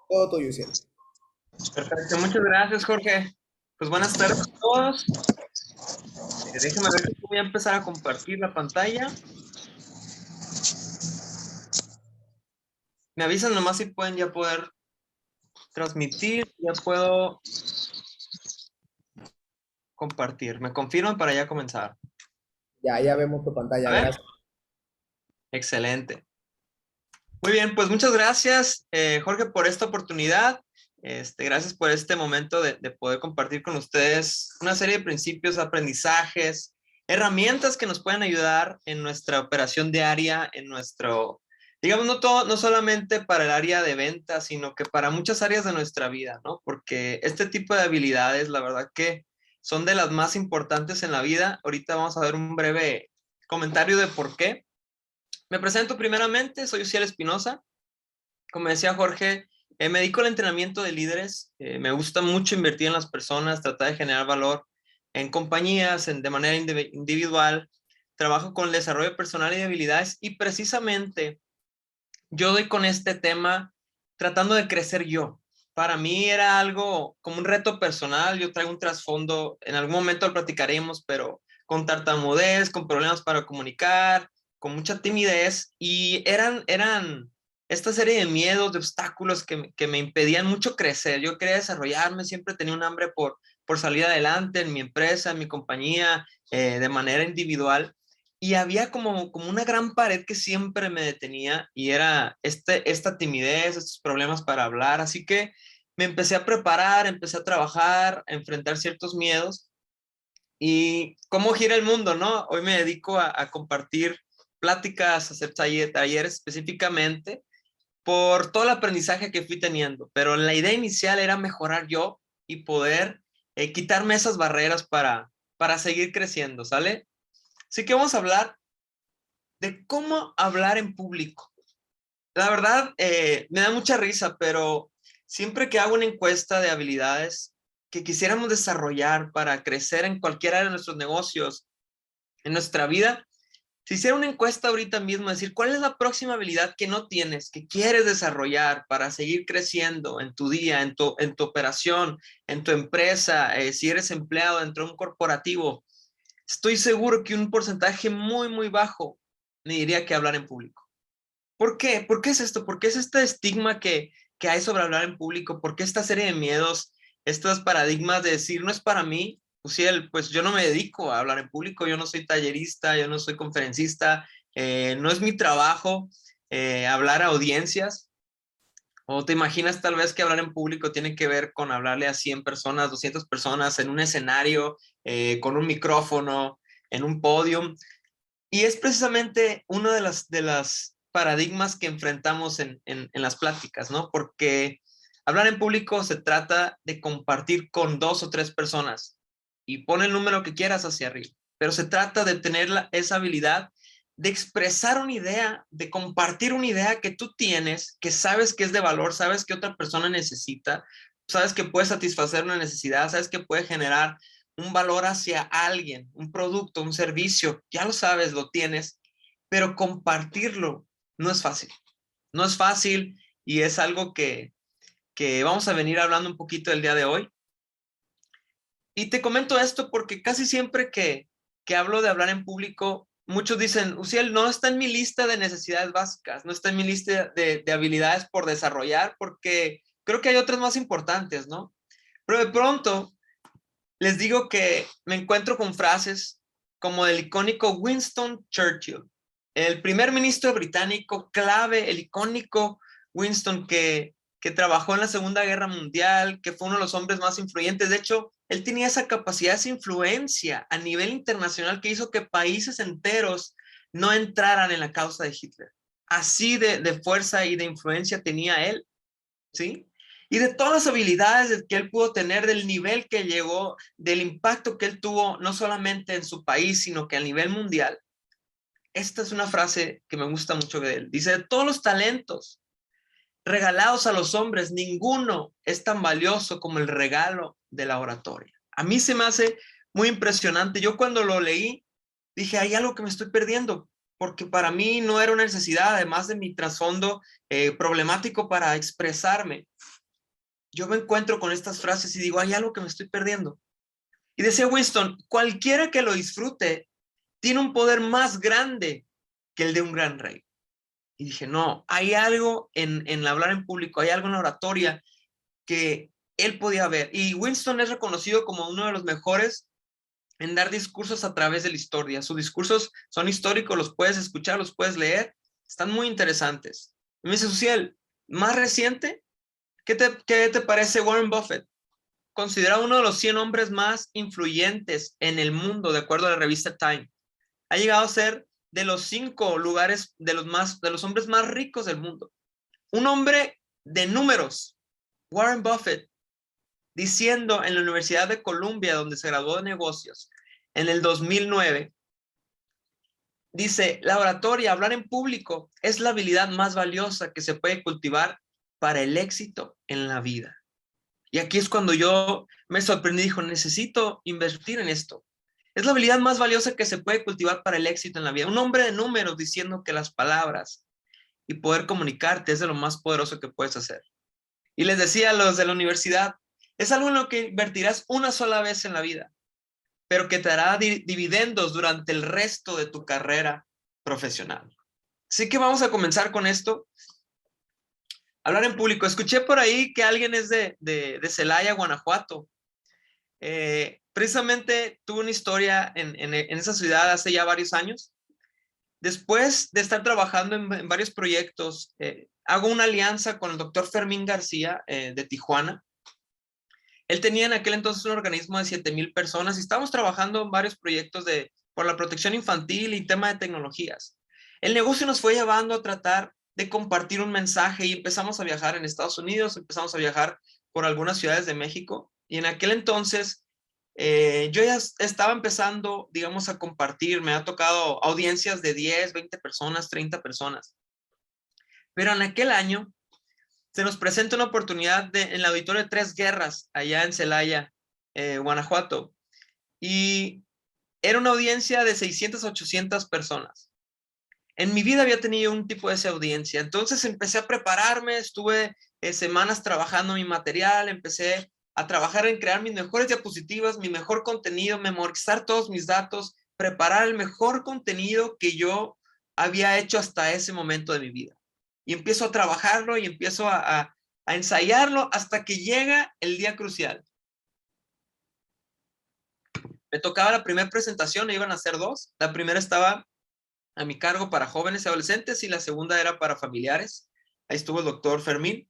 Todo tuyo, Cielo. Perfecto, muchas gracias, Jorge. Pues buenas tardes a todos. Déjenme ver si voy a empezar a compartir la pantalla. Me avisan nomás si pueden ya poder transmitir, ya puedo compartir. Me confirman para ya comenzar. Ya vemos tu A pantalla, ver, gracias. excelente. Muy bien, pues muchas gracias, Jorge, por esta oportunidad. Gracias por este momento de poder compartir con ustedes una serie de principios, aprendizajes, herramientas que nos pueden ayudar en nuestra operación diaria, en nuestro, digamos, no solamente para el área de ventas, sino que para muchas áreas de nuestra vida, ¿no? Porque este tipo de habilidades, la verdad que son de las más importantes en la vida. Ahorita vamos a ver un breve comentario de por qué. Me presento primeramente, soy Uciel Espinosa. Como decía Jorge, me dedico al entrenamiento de líderes. Me gusta mucho invertir en las personas, tratar de generar valor en compañías, de manera individual. Trabajo con el desarrollo personal y de habilidades y precisamente yo doy con este tema tratando de crecer yo. Para mí era algo como un reto personal. Yo traigo un trasfondo, en algún momento lo platicaremos, pero con tartamudez, con problemas para comunicar, con mucha timidez y eran esta serie de miedos, de obstáculos que me impedían mucho crecer. Yo quería desarrollarme, siempre tenía un hambre por salir adelante en mi empresa, en mi compañía, de manera individual. Y había como una gran pared que siempre me detenía y era esta timidez, estos problemas para hablar. Así que me empecé a preparar, empecé a trabajar, a enfrentar ciertos miedos. Y cómo gira el mundo, ¿no? Hoy me dedico a compartir pláticas, a hacer talleres específicamente por todo el aprendizaje que fui teniendo. Pero la idea inicial era mejorar yo y poder quitarme esas barreras para seguir creciendo, ¿sale? Así que vamos a hablar de cómo hablar en público. La verdad, me da mucha risa, pero siempre que hago una encuesta de habilidades que quisiéramos desarrollar para crecer en cualquier área de nuestros negocios, en nuestra vida, si hiciera una encuesta ahorita mismo, decir, ¿cuál es la próxima habilidad que no tienes, que quieres desarrollar para seguir creciendo en tu día, en tu operación, en tu empresa, si eres empleado dentro de un corporativo? Estoy seguro que un porcentaje muy, muy bajo me diría que hablar en público. ¿Por qué? ¿Por qué es esto? ¿Por qué es este estigma que hay sobre hablar en público? ¿Por qué esta serie de miedos, estos paradigmas de decir, no es para mí? Pues yo no me dedico a hablar en público, yo no soy tallerista, yo no soy conferencista, no es mi trabajo hablar a audiencias. ¿O te imaginas tal vez que hablar en público tiene que ver con hablarle a 100 personas, 200 personas en un escenario, con un micrófono, en un podio? Y es precisamente uno de las paradigmas que enfrentamos en las pláticas, ¿no? Porque hablar en público se trata de compartir con 2 o 3 personas y pon el número que quieras hacia arriba, pero se trata de tener esa habilidad de expresar una idea, de compartir una idea que tú tienes, que sabes que es de valor, sabes que otra persona necesita, sabes que puede satisfacer una necesidad, sabes que puede generar un valor hacia alguien, un producto, un servicio, ya lo sabes, lo tienes, pero compartirlo no es fácil. No es fácil y es algo que vamos a venir hablando un poquito el día de hoy. Y te comento esto porque casi siempre que hablo de hablar en público, muchos dicen, Uciel, no está en mi lista de necesidades básicas, no está en mi lista de habilidades por desarrollar, porque creo que hay otras más importantes, ¿no? Pero de pronto les digo que me encuentro con frases como el icónico Winston Churchill, el primer ministro británico clave, el icónico Winston que trabajó en la Segunda Guerra Mundial, que fue uno de los hombres más influyentes. De hecho, él tenía esa capacidad, esa influencia a nivel internacional que hizo que países enteros no entraran en la causa de Hitler. Así de fuerza y de influencia tenía él, ¿sí? Y de todas las habilidades que él pudo tener, del nivel que llegó, del impacto que él tuvo, no solamente en su país, sino que a nivel mundial. Esta es una frase que me gusta mucho de él. Dice, de todos los talentos regalados a los hombres, ninguno es tan valioso como el regalo de la oratoria. A mí se me hace muy impresionante. Yo cuando lo leí, dije, hay algo que me estoy perdiendo, porque para mí no era una necesidad, además de mi trasfondo problemático para expresarme. yo me encuentro con estas frases y digo, hay algo que me estoy perdiendo. Y decía Winston, cualquiera que lo disfrute tiene un poder más grande que el de un gran rey. Y dije, no, hay algo en hablar en público, hay algo en la oratoria que él podía ver. Y Winston es reconocido como uno de los mejores en dar discursos a través de la historia. Sus discursos son históricos, los puedes escuchar, los puedes leer, están muy interesantes. Y me dice, Suciel, más reciente, ¿qué te parece Warren Buffett? Considerado uno de los 100 hombres más influyentes en el mundo, de acuerdo a la revista Time. Ha llegado a ser de los 5 lugares de los hombres más ricos del mundo. Un hombre de números, Warren Buffett, diciendo en la Universidad de Columbia, donde se graduó de negocios, en el 2009, dice, la oratoria, hablar en público, es la habilidad más valiosa que se puede cultivar para el éxito en la vida. Y aquí es cuando yo me sorprendí, dijo, necesito invertir en esto. Es la habilidad más valiosa que se puede cultivar para el éxito en la vida. Un hombre de números diciendo que las palabras y poder comunicarte es de lo más poderoso que puedes hacer. Y les decía a los de la universidad, es algo en lo que invertirás una sola vez en la vida, pero que te dará dividendos durante el resto de tu carrera profesional. Así que vamos a comenzar con esto. Hablar en público. Escuché por ahí que alguien es de Celaya, Guanajuato. Precisamente tuve una historia en esa ciudad hace ya varios años. Después de estar trabajando en varios proyectos, hago una alianza con el doctor Fermín García de Tijuana. Él tenía en aquel entonces un organismo de 7,000 personas y estábamos trabajando en varios proyectos por la protección infantil y tema de tecnologías. El negocio nos fue llevando a tratar de compartir un mensaje y empezamos a viajar en Estados Unidos, empezamos a viajar por algunas ciudades de México y en aquel entonces yo ya estaba empezando, digamos, a compartir, me ha tocado audiencias de 10, 20 personas, 30 personas. Pero en aquel año se nos presenta una oportunidad en el auditorio de Tres Guerras, allá en Celaya, Guanajuato. Y era una audiencia de 600, 800 personas. En mi vida había tenido un tipo de esa audiencia. Entonces empecé a prepararme, estuve semanas trabajando mi material, empecé a trabajar en crear mis mejores diapositivas, mi mejor contenido, memorizar todos mis datos, preparar el mejor contenido que yo había hecho hasta ese momento de mi vida. Y empiezo a trabajarlo y empiezo a ensayarlo hasta que llega el día crucial. Me tocaba la primera presentación, iban a ser 2. La primera estaba a mi cargo para jóvenes y adolescentes y la segunda era para familiares. Ahí estuvo el doctor Fermín.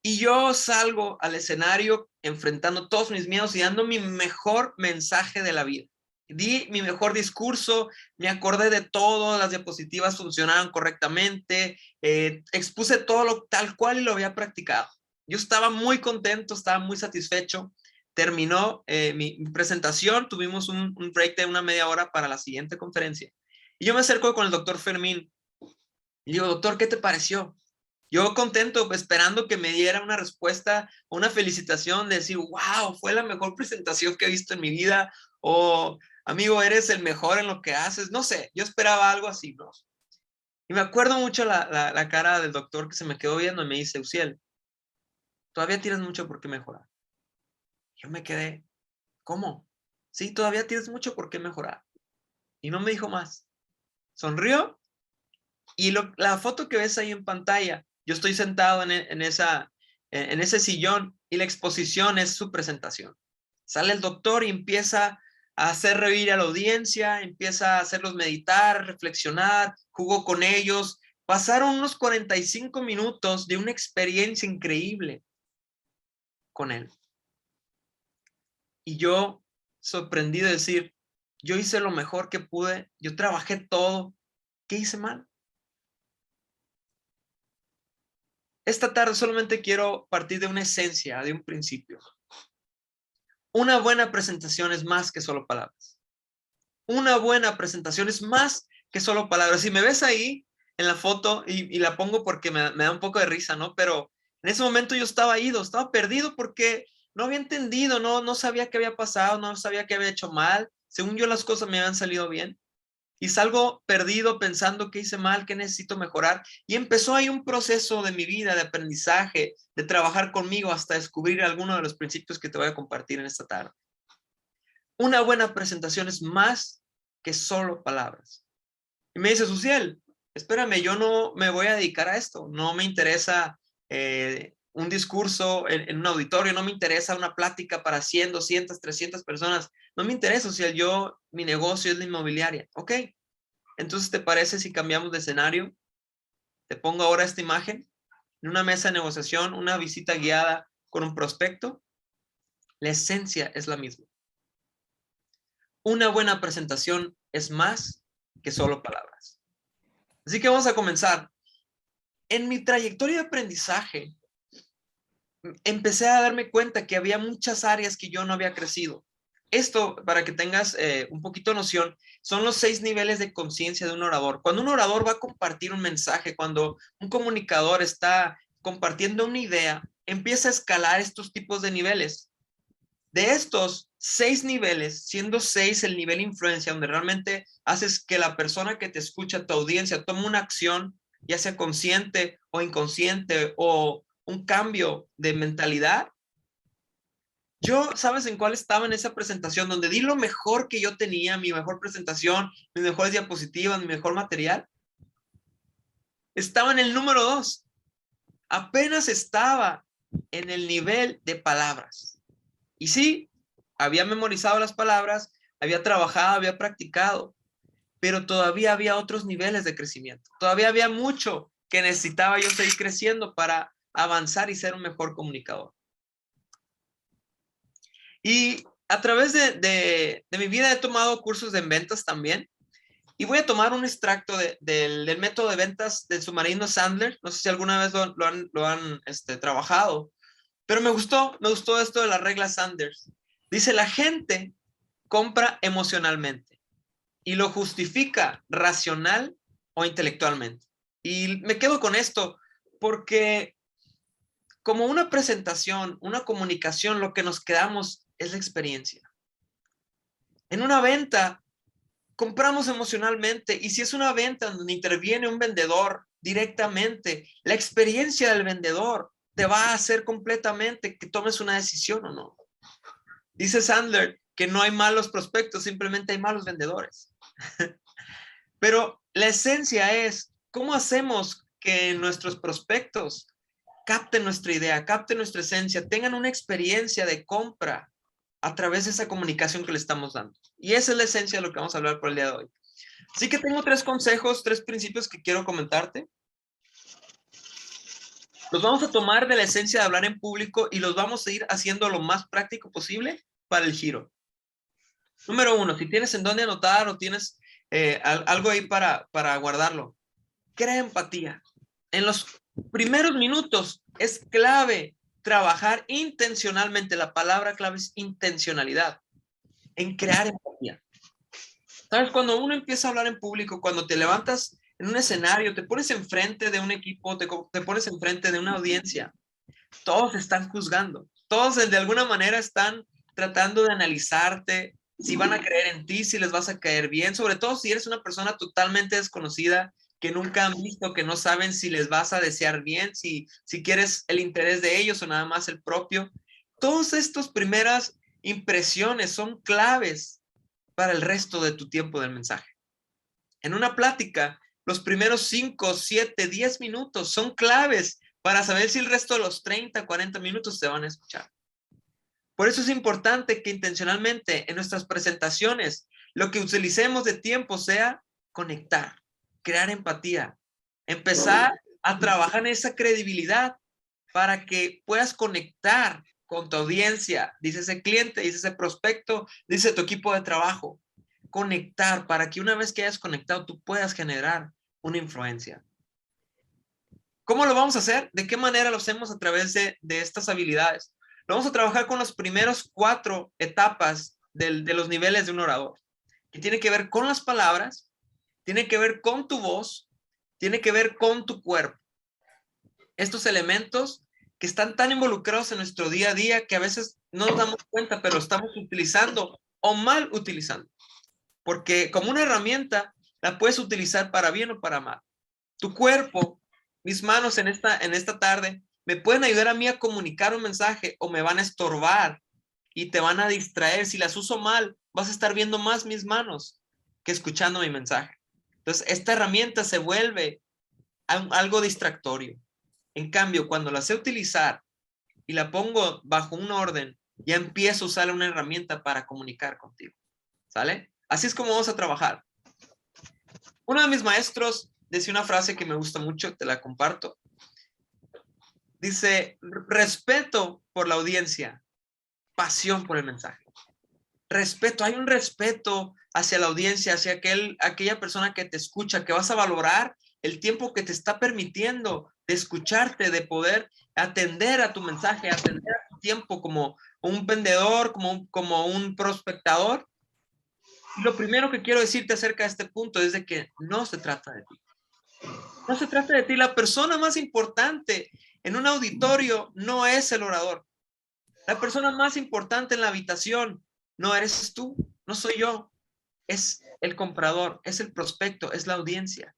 Y yo salgo al escenario enfrentando todos mis miedos y dando mi mejor mensaje de la vida. Di mi mejor discurso, me acordé de todo, las diapositivas funcionaban correctamente, expuse todo tal cual y lo había practicado. Yo estaba muy contento, estaba muy satisfecho. Terminó mi presentación, tuvimos un break de una media hora para la siguiente conferencia. Y yo me acerco con el doctor Fermín y digo, doctor, ¿qué te pareció? Yo contento, esperando que me diera una respuesta, una felicitación, de decir, wow, fue la mejor presentación que he visto en mi vida, o amigo, eres el mejor en lo que haces, no sé, yo esperaba algo así, ¿no? Y me acuerdo mucho la cara del doctor que se me quedó viendo y me dice, Uciel, todavía tienes mucho por qué mejorar. Yo me quedé, ¿cómo? Sí, todavía tienes mucho por qué mejorar. Y no me dijo más. Sonrió y la foto que ves ahí en pantalla, yo estoy sentado en ese sillón y la exposición es su presentación. Sale el doctor y empieza a hacer reír a la audiencia, empieza a hacerlos meditar, reflexionar, jugó con ellos. Pasaron unos 45 minutos de una experiencia increíble con él. Y yo, sorprendido de decir, yo hice lo mejor que pude, yo trabajé todo, ¿qué hice mal? Esta tarde solamente quiero partir de una esencia, de un principio. Una buena presentación es más que solo palabras. Una buena presentación es más que solo palabras. Si me ves ahí en la foto, y la pongo porque me da un poco de risa, ¿no? Pero en ese momento yo estaba ido, estaba perdido porque no había entendido, no sabía qué había pasado, no sabía qué había hecho mal. Según yo las cosas me habían salido bien. y salgo perdido pensando qué hice mal, qué necesito mejorar. Y empezó ahí un proceso de mi vida, de aprendizaje, de trabajar conmigo hasta descubrir algunos de los principios que te voy a compartir en esta tarde. Una buena presentación es más que solo palabras. Y me dice, Suciel, espérame, yo no me voy a dedicar a esto. No me interesa un discurso en un auditorio, no me interesa una plática para 100, 200, 300 personas. No me interesa, Suciel, mi negocio es la inmobiliaria. Ok, entonces, ¿te parece si cambiamos de escenario? Te pongo ahora esta imagen en una mesa de negociación, una visita guiada con un prospecto. La esencia es la misma. Una buena presentación es más que solo palabras. Así que vamos a comenzar. En mi trayectoria de aprendizaje, empecé a darme cuenta que había muchas áreas que yo no había crecido. Esto, para que tengas un poquito de noción, son los 6 niveles de conciencia de un orador. Cuando un orador va a compartir un mensaje, cuando un comunicador está compartiendo una idea, empieza a escalar estos tipos de niveles. De estos 6 niveles, siendo 6 el nivel influencia, donde realmente haces que la persona que te escucha, tu audiencia, tome una acción, ya sea consciente o inconsciente, o un cambio de mentalidad. Yo, ¿sabes en cuál estaba en esa presentación? Donde di lo mejor que yo tenía, mi mejor presentación, mis mejores diapositivas, mi mejor material. Estaba en el número 2. Apenas estaba en el nivel de palabras. Y sí, había memorizado las palabras, había trabajado, había practicado, pero todavía había otros niveles de crecimiento. Todavía había mucho que necesitaba yo seguir creciendo para avanzar y ser un mejor comunicador. Y a través de mi vida he tomado cursos de ventas también. Y voy a tomar un extracto del método de ventas del submarino Sandler. No sé si alguna vez lo han trabajado, pero me gustó esto de la regla Sanders. Dice, la gente compra emocionalmente y lo justifica racional o intelectualmente. Y me quedo con esto porque como una presentación, una comunicación, lo que nos quedamos es la experiencia. En una venta, compramos emocionalmente, y si es una venta donde interviene un vendedor directamente, la experiencia del vendedor te va a hacer completamente que tomes una decisión o no. Dice Sandler que no hay malos prospectos, simplemente hay malos vendedores. Pero la esencia es, ¿cómo hacemos que nuestros prospectos capten nuestra idea, capten nuestra esencia, tengan una experiencia de compra a través de esa comunicación que le estamos dando? Y esa es la esencia de lo que vamos a hablar por el día de hoy. Así que tengo 3 consejos, 3 principios que quiero comentarte. Los vamos a tomar de la esencia de hablar en público y los vamos a ir haciendo lo más práctico posible para el giro. Número 1, si tienes en dónde anotar o tienes algo ahí para guardarlo, crea empatía. En los primeros minutos es clave trabajar intencionalmente. La palabra clave es intencionalidad, en crear empatía. ¿Sabes? Cuando uno empieza a hablar en público, cuando te levantas en un escenario, te pones enfrente de un equipo, te pones enfrente de una audiencia, todos están juzgando, todos de alguna manera están tratando de analizarte, si van a creer en ti, si les vas a caer bien, sobre todo si eres una persona totalmente desconocida, que nunca han visto, que no saben si les vas a desear bien, si quieres el interés de ellos o nada más el propio. Todas estas primeras impresiones son claves para el resto de tu tiempo del mensaje. En una plática, los primeros 5, 7, 10 minutos son claves para saber si el resto de los 30, 40 minutos te van a escuchar. Por eso es importante que intencionalmente en nuestras presentaciones lo que utilicemos de tiempo sea conectar, crear empatía, empezar a trabajar en esa credibilidad para que puedas conectar con tu audiencia, dice ese cliente, dice ese prospecto, dice tu equipo de trabajo. Conectar para que una vez que hayas conectado tú puedas generar una influencia. ¿Cómo lo vamos a hacer? ¿De qué manera lo hacemos? A través de estas habilidades. Lo vamos a trabajar con los primeros 4 etapas de los niveles de un orador, que tiene que ver con las palabras, tiene que ver con tu voz, tiene que ver con tu cuerpo. Estos elementos que están tan involucrados en nuestro día a día que a veces no nos damos cuenta, pero estamos utilizando o mal utilizando. Porque como una herramienta la puedes utilizar para bien o para mal. Tu cuerpo, mis manos en esta tarde, me pueden ayudar a mí a comunicar un mensaje o me van a estorbar y te van a distraer. Si las uso mal, vas a estar viendo más mis manos que escuchando mi mensaje. Entonces, esta herramienta se vuelve algo distractorio. En cambio, cuando la sé utilizar y la pongo bajo un orden, ya empiezo a usar una herramienta para comunicar contigo. ¿Sale? Así es como vamos a trabajar. Uno de mis maestros decía una frase que me gusta mucho, te la comparto. Dice, respeto por la audiencia, pasión por el mensaje. Respeto, hay un respeto hacia la audiencia, hacia aquella persona que te escucha, que vas a valorar el tiempo que te está permitiendo de escucharte, de poder atender a tu mensaje, atender a tu tiempo como un vendedor, como un prospectador. Y lo primero que quiero decirte acerca de este punto es de que no se trata de ti. No se trata de ti. La persona más importante en un auditorio no es el orador. La persona más importante en la habitación no eres tú, no soy yo. Es el comprador, es el prospecto, es la audiencia.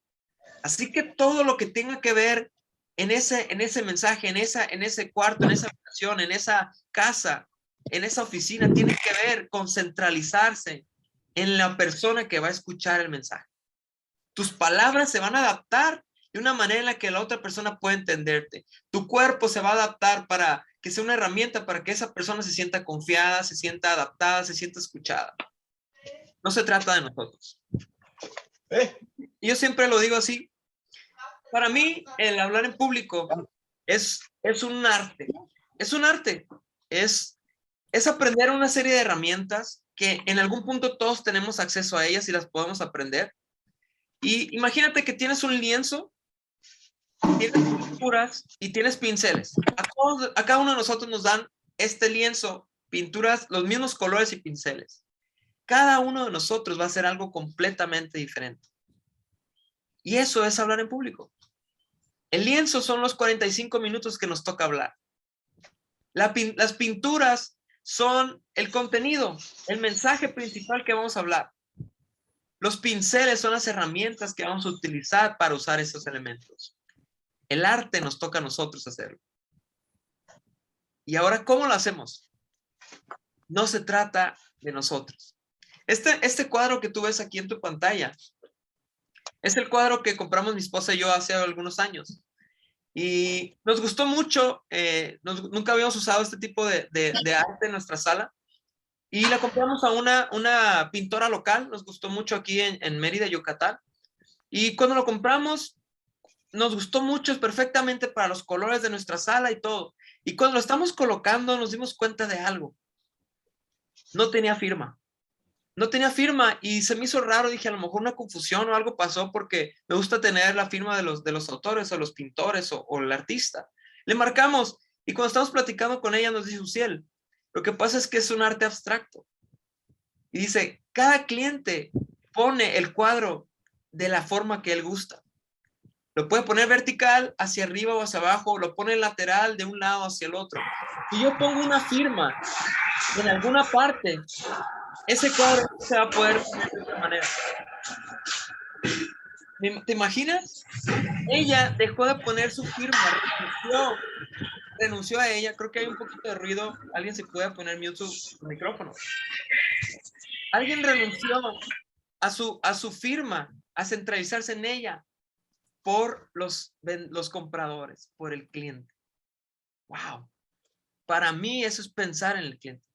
Así que todo lo que tenga que ver en ese mensaje, en ese cuarto, en esa habitación, en esa casa, en esa oficina, tiene que ver con centralizarse en la persona que va a escuchar el mensaje. Tus palabras se van a adaptar de una manera en la que la otra persona pueda entenderte. Tu cuerpo se va a adaptar para que sea una herramienta para que esa persona se sienta confiada, se sienta adaptada, se sienta escuchada. No se trata de nosotros. Yo siempre lo digo así. Para mí, el hablar en público es un arte. Es un arte. Es aprender una serie de herramientas que en algún punto todos tenemos acceso a ellas y las podemos aprender. Y imagínate que tienes un lienzo, tienes pinturas y tienes pinceles. A cada uno de nosotros nos dan este lienzo, pinturas, los mismos colores y pinceles. Cada uno de nosotros va a hacer algo completamente diferente. Y eso es hablar en público. El lienzo son los 45 minutos que nos toca hablar. Las pinturas son el contenido, el mensaje principal que vamos a hablar. Los pinceles son las herramientas que vamos a utilizar para usar esos elementos. El arte nos toca a nosotros hacerlo. Y ahora, ¿cómo lo hacemos? No se trata de nosotros. Este cuadro que tú ves aquí en tu pantalla es el cuadro que compramos mi esposa y yo hace algunos años. Y nos gustó mucho, nunca habíamos usado este tipo de arte en nuestra sala. Y la compramos a una pintora local, nos gustó mucho aquí en Mérida, Yucatán. Y cuando lo compramos, nos gustó mucho, es perfectamente para los colores de nuestra sala y todo. Y cuando lo estamos colocando, nos dimos cuenta de algo. No tenía firma. No tenía firma y se me hizo raro. Dije, a lo mejor una confusión o algo pasó porque me gusta tener la firma de los autores o los pintores o el artista. Le marcamos y cuando estamos platicando con ella nos dice, Uciel, lo que pasa es que es un arte abstracto. Y dice, cada cliente pone el cuadro de la forma que él gusta. Lo puede poner vertical, hacia arriba o hacia abajo, lo pone lateral de un lado hacia el otro. Si yo pongo una firma en alguna parte, ese cuadro se va a poder poner de otra manera. ¿Te imaginas? Ella dejó de poner su firma, renunció a ella. Creo que hay un poquito de ruido. Alguien se puede poner mute su micrófono. Alguien renunció a su firma, a centralizarse en ella por los compradores, por el cliente. Wow. Para mí eso es pensar en el cliente.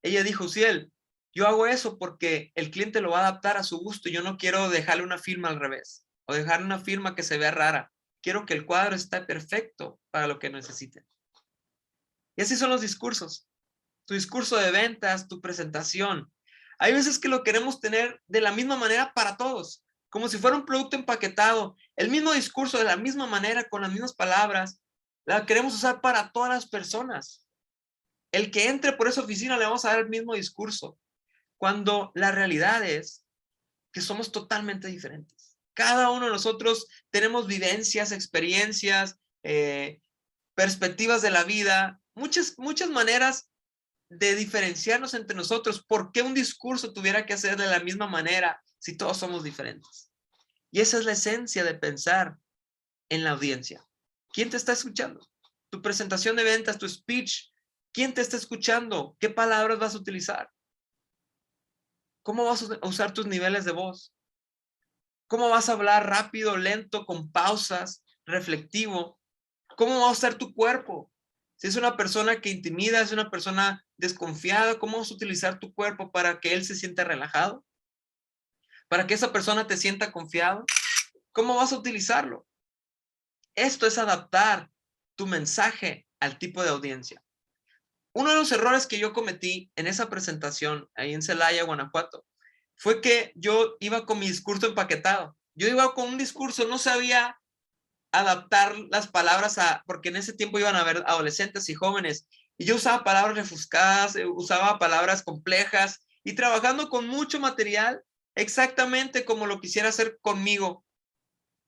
Ella dijo, Uciel, yo hago eso porque el cliente lo va a adaptar a su gusto. Yo no quiero dejarle una firma al revés o dejarle una firma que se vea rara. Quiero que el cuadro esté perfecto para lo que necesiten. Y así son los discursos. Tu discurso de ventas, tu presentación. Hay veces que lo queremos tener de la misma manera para todos, como si fuera un producto empaquetado. El mismo discurso de la misma manera, con las mismas palabras, la queremos usar para todas las personas. El que entre por esa oficina le vamos a dar el mismo discurso, cuando la realidad es que somos totalmente diferentes. Cada uno de nosotros tenemos vivencias, experiencias, perspectivas de la vida, muchas maneras de diferenciarnos entre nosotros. ¿Por qué un discurso tuviera que hacer de la misma manera si todos somos diferentes? Y esa es la esencia de pensar en la audiencia. ¿Quién te está escuchando? Tu presentación de ventas, tu speech, ¿quién te está escuchando? ¿Qué palabras vas a utilizar? ¿Cómo vas a usar tus niveles de voz? ¿Cómo vas a hablar rápido, lento, con pausas, reflectivo? ¿Cómo va a usar tu cuerpo? Si es una persona que intimida, es una persona desconfiada, ¿cómo vas a utilizar tu cuerpo para que él se sienta relajado? ¿Para que esa persona te sienta confiado? ¿Cómo vas a utilizarlo? Esto es adaptar tu mensaje al tipo de audiencia. Uno de los errores que yo cometí en esa presentación ahí en Celaya, Guanajuato, fue que yo iba con mi discurso empaquetado. Yo iba con un discurso, no sabía adaptar las palabras porque en ese tiempo iban a haber adolescentes y jóvenes, y yo usaba palabras refuscadas, usaba palabras complejas, y trabajando con mucho material, exactamente como lo quisiera hacer conmigo,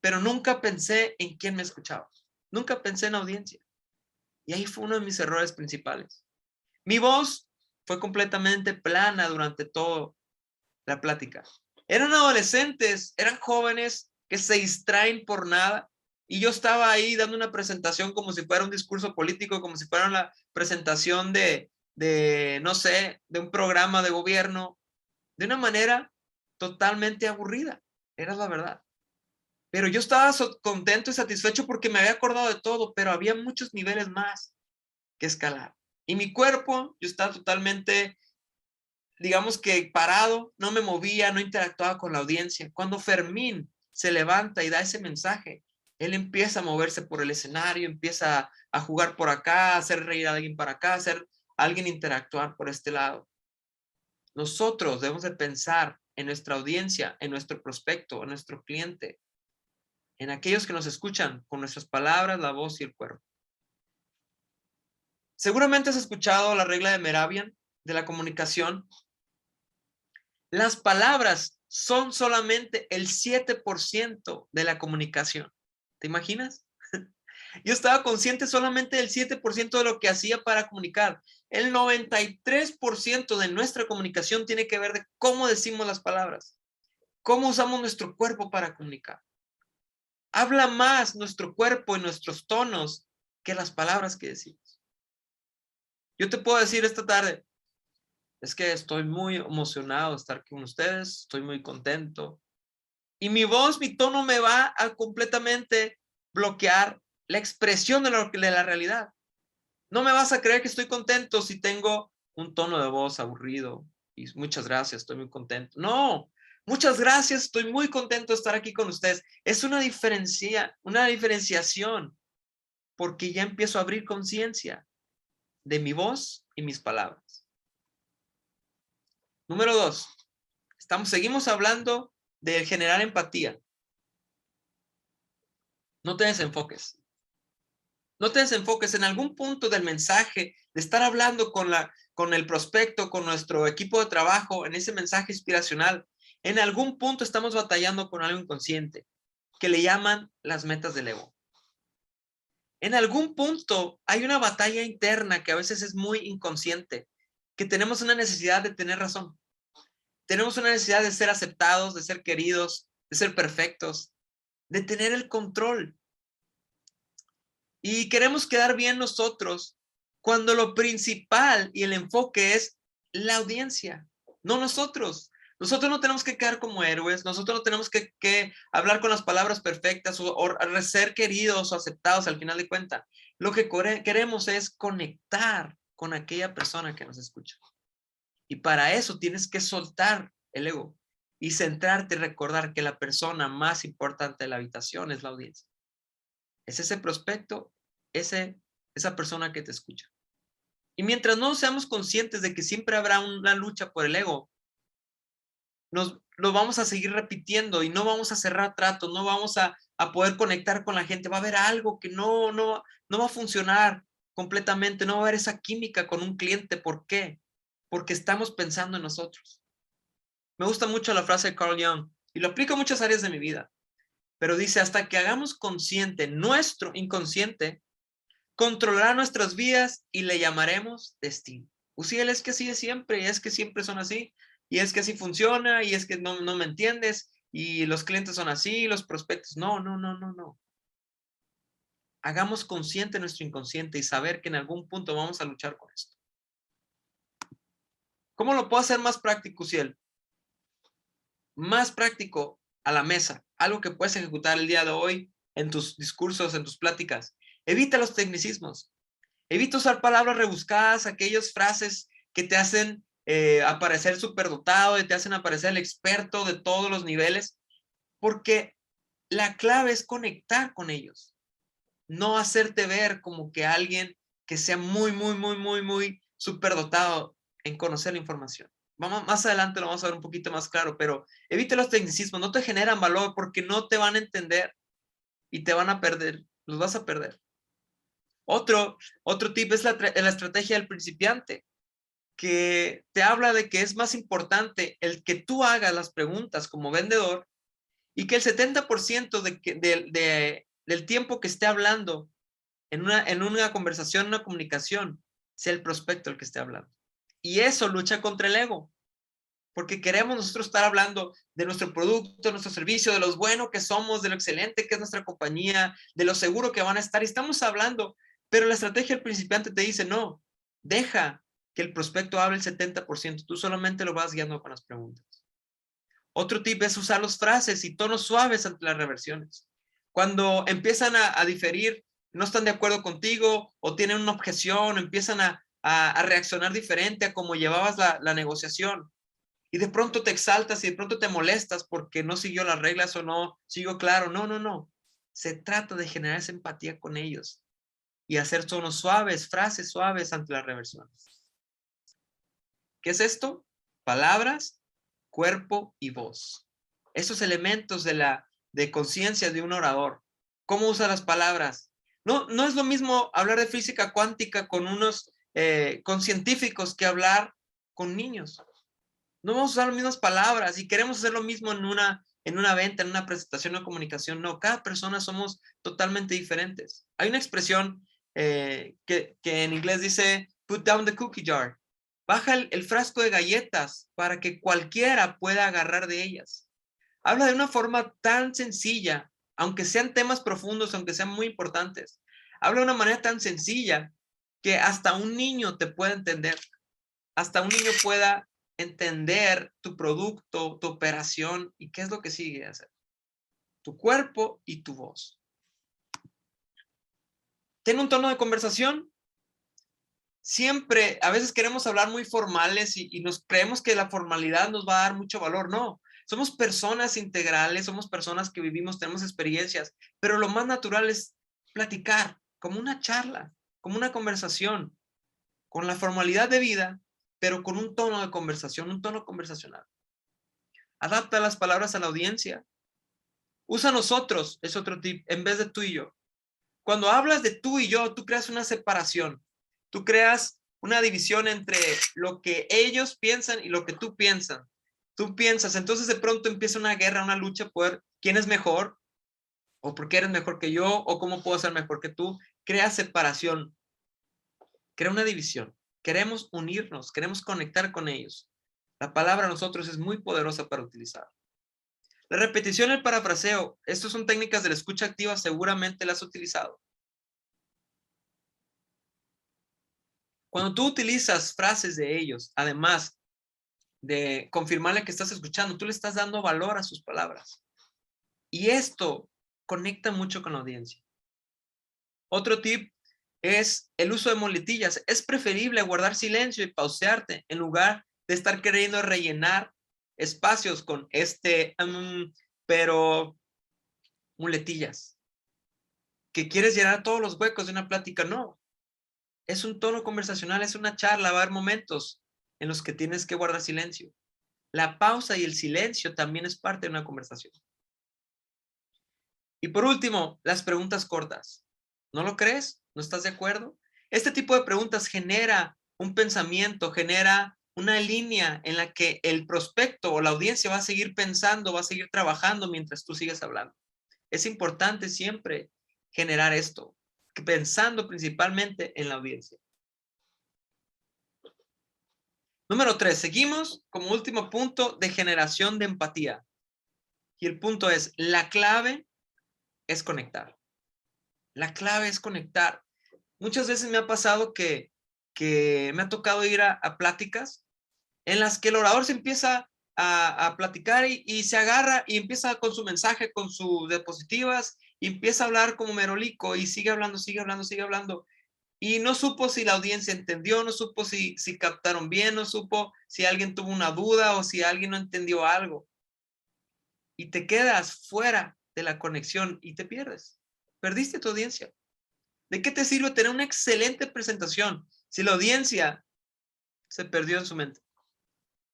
pero nunca pensé en quién me escuchaba, nunca pensé en audiencia, y ahí fue uno de mis errores principales. Mi voz fue completamente plana durante toda la plática. Eran adolescentes, eran jóvenes que se distraen por nada. Y yo estaba ahí dando una presentación como si fuera un discurso político, como si fuera la presentación no sé, de un programa de gobierno, de una manera totalmente aburrida. Era la verdad. Pero yo estaba contento y satisfecho porque me había acordado de todo, pero había muchos niveles más que escalar. Y mi cuerpo, yo estaba totalmente, digamos que parado, no me movía, no interactuaba con la audiencia. Cuando Fermín se levanta y da ese mensaje, él empieza a moverse por el escenario, empieza a jugar por acá, a hacer reír a alguien para acá, a hacer a alguien interactuar por este lado. Nosotros debemos de pensar en nuestra audiencia, en nuestro prospecto, en nuestro cliente, en aquellos que nos escuchan con nuestras palabras, la voz y el cuerpo. Seguramente has escuchado la regla de Mehrabian de la comunicación. Las palabras son solamente el 7% de la comunicación. ¿Te imaginas? Yo estaba consciente solamente del 7% de lo que hacía para comunicar. El 93% de nuestra comunicación tiene que ver de cómo decimos las palabras, cómo usamos nuestro cuerpo para comunicar. Habla más nuestro cuerpo y nuestros tonos que las palabras que decimos. Yo te puedo decir esta tarde, es que estoy muy emocionado de estar con ustedes, estoy muy contento. Y mi voz, mi tono me va a completamente bloquear la expresión de la realidad. No me vas a creer que estoy contento si tengo un tono de voz aburrido. Y muchas gracias, estoy muy contento. No, muchas gracias, estoy muy contento de estar aquí con ustedes. Es una diferenciación, porque ya empiezo a abrir conciencia de mi voz y mis palabras. Número 2, seguimos hablando de generar empatía. No te desenfoques. No te desenfoques en algún punto del mensaje, de estar hablando con el prospecto, con nuestro equipo de trabajo, en ese mensaje inspiracional. En algún punto estamos batallando con algo inconsciente, que le llaman las metas del ego. En algún punto hay una batalla interna que a veces es muy inconsciente, que tenemos una necesidad de tener razón. Tenemos una necesidad de ser aceptados, de ser queridos, de ser perfectos, de tener el control. Y queremos quedar bien nosotros cuando lo principal y el enfoque es la audiencia, no nosotros. Nosotros no tenemos que quedar como héroes, nosotros no tenemos que hablar con las palabras perfectas o ser queridos o aceptados al final de cuentas. Lo que queremos es conectar con aquella persona que nos escucha. Y para eso tienes que soltar el ego y centrarte y recordar que la persona más importante de la habitación es la audiencia. Es ese prospecto, esa persona que te escucha. Y mientras no seamos conscientes de que siempre habrá una lucha por el ego, lo vamos a seguir repitiendo y no vamos a cerrar tratos, no vamos a poder conectar con la gente. Va a haber algo que no va a funcionar completamente, no va a haber esa química con un cliente. ¿Por qué? Porque estamos pensando en nosotros. Me gusta mucho la frase de Carl Jung y lo aplico a muchas áreas de mi vida, pero dice, hasta que hagamos consciente nuestro inconsciente, controlará nuestras vidas y le llamaremos destino. Uziel, es que así es siempre, y es que siempre son así, y es que así funciona, y es que no me entiendes. y los clientes son así, los prospectos. No, no, no, no, no. Hagamos consciente nuestro inconsciente y saber que en algún punto vamos a luchar con esto. ¿Cómo lo puedo hacer más práctico, Ciel? Más práctico a la mesa. Algo que puedes ejecutar el día de hoy en tus discursos, en tus pláticas. Evita los tecnicismos. Evita usar palabras rebuscadas, aquellas frases que te hacen aparecer superdotado, y te hacen aparecer el experto de todos los niveles, porque la clave es conectar con ellos. No hacerte ver como que alguien que sea muy superdotado en conocer la información. Vamos, más adelante lo vamos a ver un poquito más claro, pero evite los tecnicismos, no te generan valor porque no te van a entender y te van a perder, los vas a perder. Otro tip es la estrategia del principiante, que te habla de que es más importante el que tú hagas las preguntas como vendedor y que el 70% del tiempo que esté hablando en una conversación, una comunicación, sea el prospecto el que esté hablando. Y eso lucha contra el ego, porque queremos nosotros estar hablando de nuestro producto, nuestro servicio, de lo bueno que somos, de lo excelente que es nuestra compañía, de lo seguro que van a estar. Y estamos hablando, pero la estrategia del principiante te dice, no, deja que el prospecto hable el 70%, tú solamente lo vas guiando con las preguntas. Otro tip es usar las frases y tonos suaves ante las reversiones. Cuando empiezan a diferir, no están de acuerdo contigo o tienen una objeción, empiezan a reaccionar diferente a cómo llevabas la negociación y de pronto te exaltas y de pronto te molestas porque no siguió las reglas o no siguió claro. No, no, no. Se trata de generar esa empatía con ellos y hacer tonos suaves, frases suaves ante las reversiones. ¿Qué es esto? Palabras, cuerpo y voz. Esos elementos de conciencia de un orador. ¿Cómo usa las palabras? No, no es lo mismo hablar de física cuántica con científicos que hablar con niños. No vamos a usar las mismas palabras y queremos hacer lo mismo en una venta, en una presentación o comunicación. No, cada persona somos totalmente diferentes. Hay una expresión que en inglés dice, put down the cookie jar. Baja el frasco de galletas para que cualquiera pueda agarrar de ellas. Habla de una forma tan sencilla, aunque sean temas profundos, aunque sean muy importantes. Habla de una manera tan sencilla que hasta un niño te puede entender. Hasta un niño pueda entender tu producto, tu operación y qué es lo que sigue a hacer. Tu cuerpo y tu voz. Ten un tono de conversación. Siempre, a veces queremos hablar muy formales y nos creemos que la formalidad nos va a dar mucho valor. No, somos personas integrales, somos personas que vivimos, tenemos experiencias, pero lo más natural es platicar, como una charla, como una conversación, con la formalidad de vida, pero con un tono de conversación, un tono conversacional. Adapta las palabras a la audiencia. Usa nosotros, es otro tip, en vez de tú y yo. Cuando hablas de tú y yo, tú creas una separación. Tú creas una división entre lo que ellos piensan y lo que tú piensas. Tú piensas, entonces de pronto empieza una guerra, una lucha por quién es mejor, o por qué eres mejor que yo, o cómo puedo ser mejor que tú. Crea separación, crea una división. Queremos unirnos, queremos conectar con ellos. La palabra nosotros es muy poderosa para utilizar. La repetición y el parafraseo, estas son técnicas de la escucha activa, seguramente las has utilizado. Cuando tú utilizas frases de ellos, además de confirmarle que estás escuchando, tú le estás dando valor a sus palabras. Y esto conecta mucho con la audiencia. Otro tip es el uso de muletillas. Es preferible guardar silencio y pausearte en lugar de estar queriendo rellenar espacios con pero muletillas. Que quieres llenar todos los huecos de una plática, no. Es un tono conversacional, es una charla, va a haber momentos en los que tienes que guardar silencio. La pausa y el silencio también es parte de una conversación. Y por último, las preguntas cortas. ¿No lo crees? ¿No estás de acuerdo? Este tipo de preguntas genera un pensamiento, genera una línea en la que el prospecto o la audiencia va a seguir pensando, va a seguir trabajando mientras tú sigues hablando. Es importante siempre generar esto, pensando principalmente en la audiencia. Número 3, seguimos como último punto de generación de empatía. Y el punto es, la clave es conectar. La clave es conectar. Muchas veces me ha pasado que me ha tocado ir a pláticas en las que el orador se empieza a platicar y se agarra y empieza con su mensaje, con sus diapositivas, y empieza a hablar como merolico y sigue hablando, sigue hablando, sigue hablando. Y no supo si la audiencia entendió, no supo si captaron bien, no supo si alguien tuvo una duda o si alguien no entendió algo. Y te quedas fuera de la conexión y te pierdes. Perdiste tu audiencia. ¿De qué te sirve tener una excelente presentación si la audiencia se perdió en su mente?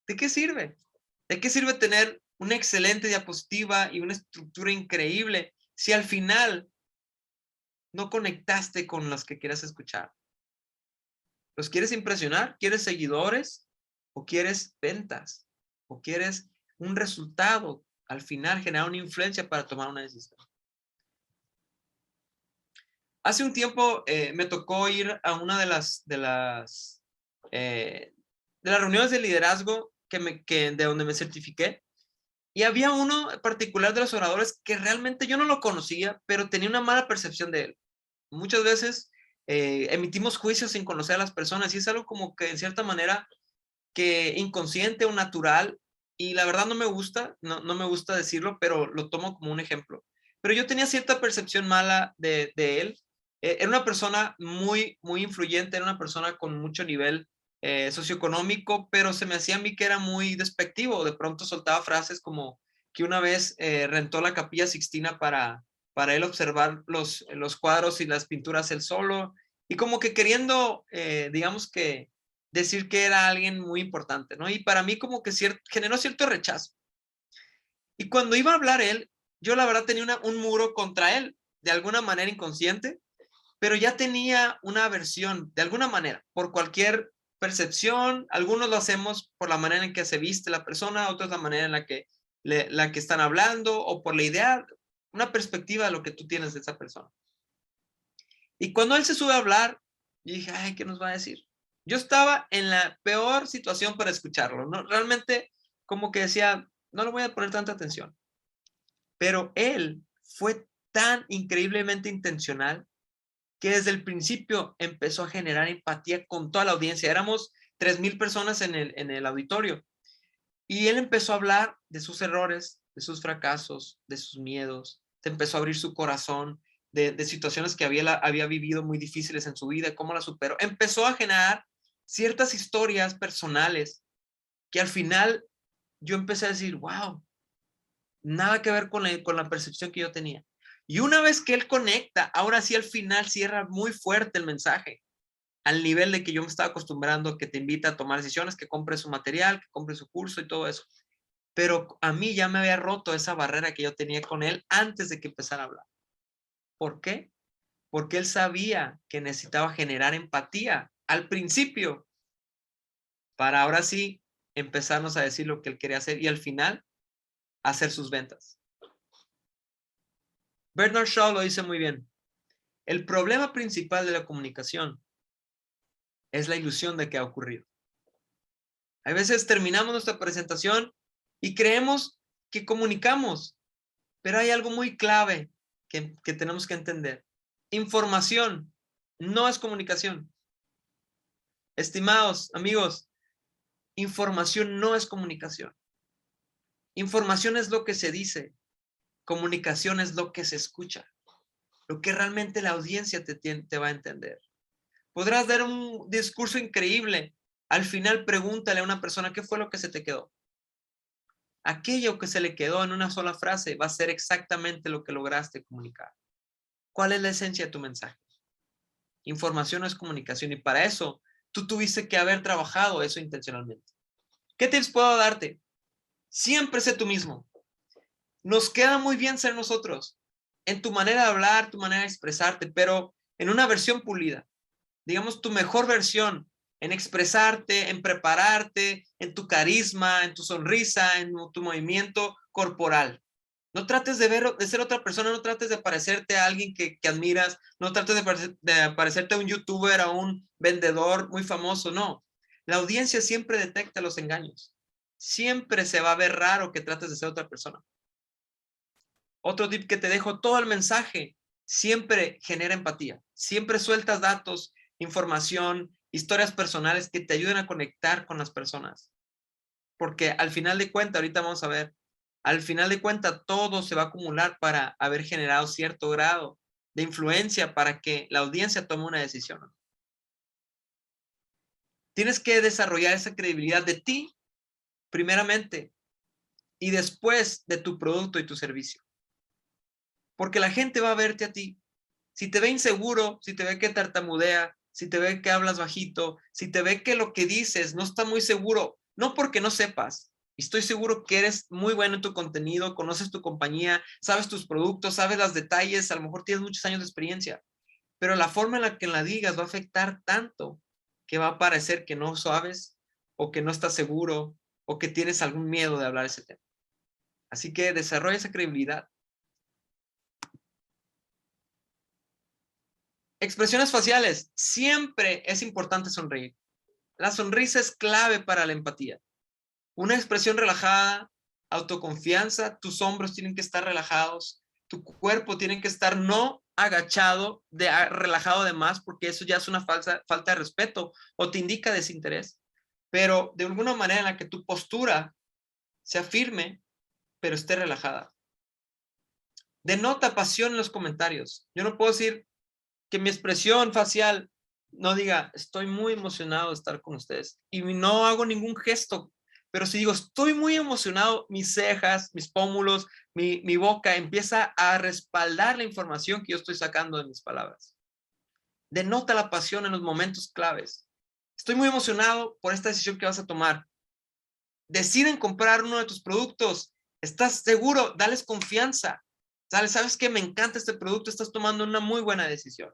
¿De qué sirve? ¿De qué sirve tener una excelente diapositiva y una estructura increíble si al final no conectaste con los que quieras escuchar? ¿Los quieres impresionar? ¿Quieres seguidores? ¿O quieres ventas? ¿O quieres un resultado? Al final generar una influencia para tomar una decisión. Hace un tiempo me tocó ir a una de las reuniones de liderazgo de donde me certifiqué. Y había uno en particular de los oradores que realmente yo no lo conocía, pero tenía una mala percepción de él. Muchas veces emitimos juicios sin conocer a las personas y es algo como que en cierta manera que inconsciente o natural, y la verdad no me gusta, no me gusta decirlo, pero lo tomo como un ejemplo. Pero yo tenía cierta percepción mala de él. Era una persona muy influyente, era una persona con mucho nivel socioeconómico, pero se me hacía a mí que era muy despectivo. De pronto soltaba frases como que una vez rentó la Capilla Sixtina para él observar los cuadros y las pinturas él solo, y como que queriendo, digamos que decir que era alguien muy importante, ¿no? Y para mí como que generó cierto rechazo. Y cuando iba a hablar él, yo la verdad tenía un muro contra él, de alguna manera inconsciente, pero ya tenía una aversión, de alguna manera, por cualquier percepción. Algunos lo hacemos por la manera en que se viste la persona, otros la manera en la que están hablando, o por la idea, una perspectiva de lo que tú tienes de esa persona. Y cuando él se sube a hablar, yo dije, ay, ¿qué nos va a decir? Yo estaba en la peor situación para escucharlo, ¿no? Realmente como que decía, no le voy a poner tanta atención. Pero él fue tan increíblemente intencional que desde el principio empezó a generar empatía con toda la audiencia. Éramos 3,000 personas en el auditorio. Y él empezó a hablar de sus errores, de sus fracasos, de sus miedos. Se empezó a abrir su corazón de situaciones que había vivido muy difíciles en su vida, cómo las superó. Empezó a generar ciertas historias personales que al final yo empecé a decir, wow, nada que ver con la percepción que yo tenía. Y una vez que él conecta, ahora sí al final cierra muy fuerte el mensaje, al nivel de que yo me estaba acostumbrando, que te invita a tomar decisiones, que compre su material, que compre su curso y todo eso. Pero a mí ya me había roto esa barrera que yo tenía con él antes de que empezara a hablar. ¿Por qué? Porque él sabía que necesitaba generar empatía al principio para ahora sí empezarnos a decir lo que él quería hacer y al final hacer sus ventas. Bernard Shaw lo dice muy bien. El problema principal de la comunicación es la ilusión de que ha ocurrido. A veces terminamos nuestra presentación y creemos que comunicamos, pero hay algo muy clave que tenemos que entender. Información no es comunicación. Estimados amigos, información no es comunicación. Información es lo que se dice. Comunicación es lo que se escucha. Lo que realmente la audiencia te va a entender. Podrás dar un discurso increíble. Al final pregúntale a una persona qué fue lo que se te quedó. Aquello que se le quedó en una sola frase va a ser exactamente lo que lograste comunicar. ¿Cuál es la esencia de tu mensaje? Información es comunicación y para eso tú tuviste que haber trabajado eso intencionalmente. ¿Qué tips puedo darte? Siempre sé tú mismo. Nos queda muy bien ser nosotros en tu manera de hablar, tu manera de expresarte, pero en una versión pulida. Digamos, tu mejor versión en expresarte, en prepararte, en tu carisma, en tu sonrisa, en tu movimiento corporal. No trates de ser otra persona, no trates de parecerte a alguien que admiras, no trates de parecerte a un youtuber, a un vendedor muy famoso, no. La audiencia siempre detecta los engaños. Siempre se va a ver raro que trates de ser otra persona. Otro tip que te dejo, todo el mensaje siempre genera empatía. Siempre sueltas datos, información, historias personales que te ayuden a conectar con las personas. Porque al final de cuentas, ahorita vamos a ver, al final de cuentas todo se va a acumular para haber generado cierto grado de influencia para que la audiencia tome una decisión. Tienes que desarrollar esa credibilidad de ti, primeramente, y después de tu producto y tu servicio. Porque la gente va a verte a ti. Si te ve inseguro, si te ve que tartamudea, si te ve que hablas bajito, si te ve que lo que dices no está muy seguro, no porque no sepas. Estoy seguro que eres muy bueno en tu contenido, conoces tu compañía, sabes tus productos, sabes los detalles, a lo mejor tienes muchos años de experiencia, pero la forma en la que la digas va a afectar tanto que va a parecer que no sabes o que no estás seguro o que tienes algún miedo de hablar ese tema. Así que desarrolla esa credibilidad. Expresiones faciales. Siempre es importante sonreír. La sonrisa es clave para la empatía. Una expresión relajada, autoconfianza, tus hombros tienen que estar relajados, tu cuerpo tiene que estar no agachado, relajado de más, porque eso ya es una falta de respeto o te indica desinterés. Pero de alguna manera en la que tu postura sea firme, pero esté relajada. Denota pasión en los comentarios. Yo no puedo decir que mi expresión facial no diga, estoy muy emocionado de estar con ustedes. Y no hago ningún gesto, pero si digo, estoy muy emocionado, mis cejas, mis pómulos, mi boca empieza a respaldar la información que yo estoy sacando de mis palabras. Denota la pasión en los momentos claves. Estoy muy emocionado por esta decisión que vas a tomar. Deciden comprar uno de tus productos. ¿Estás seguro? Dales confianza. ¿Sabes qué? Me encanta este producto. Estás tomando una muy buena decisión.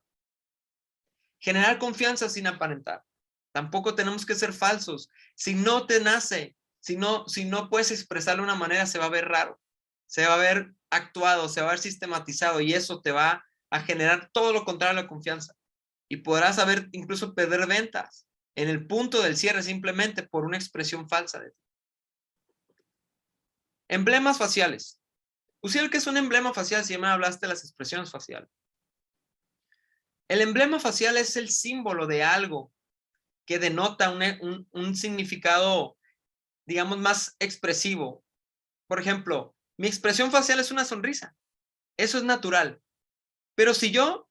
Generar confianza sin aparentar. Tampoco tenemos que ser falsos. Si no te nace, si no puedes expresarlo de una manera, se va a ver raro. Se va a ver actuado, se va a ver sistematizado y eso te va a generar todo lo contrario a la confianza. Y podrás saber incluso perder ventas en el punto del cierre simplemente por una expresión falsa de ti. Emblemas faciales. Usiel, ¿qué es un emblema facial? Si ya me hablaste de las expresiones faciales. El emblema facial es el símbolo de algo que denota un significado, digamos, más expresivo. Por ejemplo, mi expresión facial es una sonrisa. Eso es natural. Pero si yo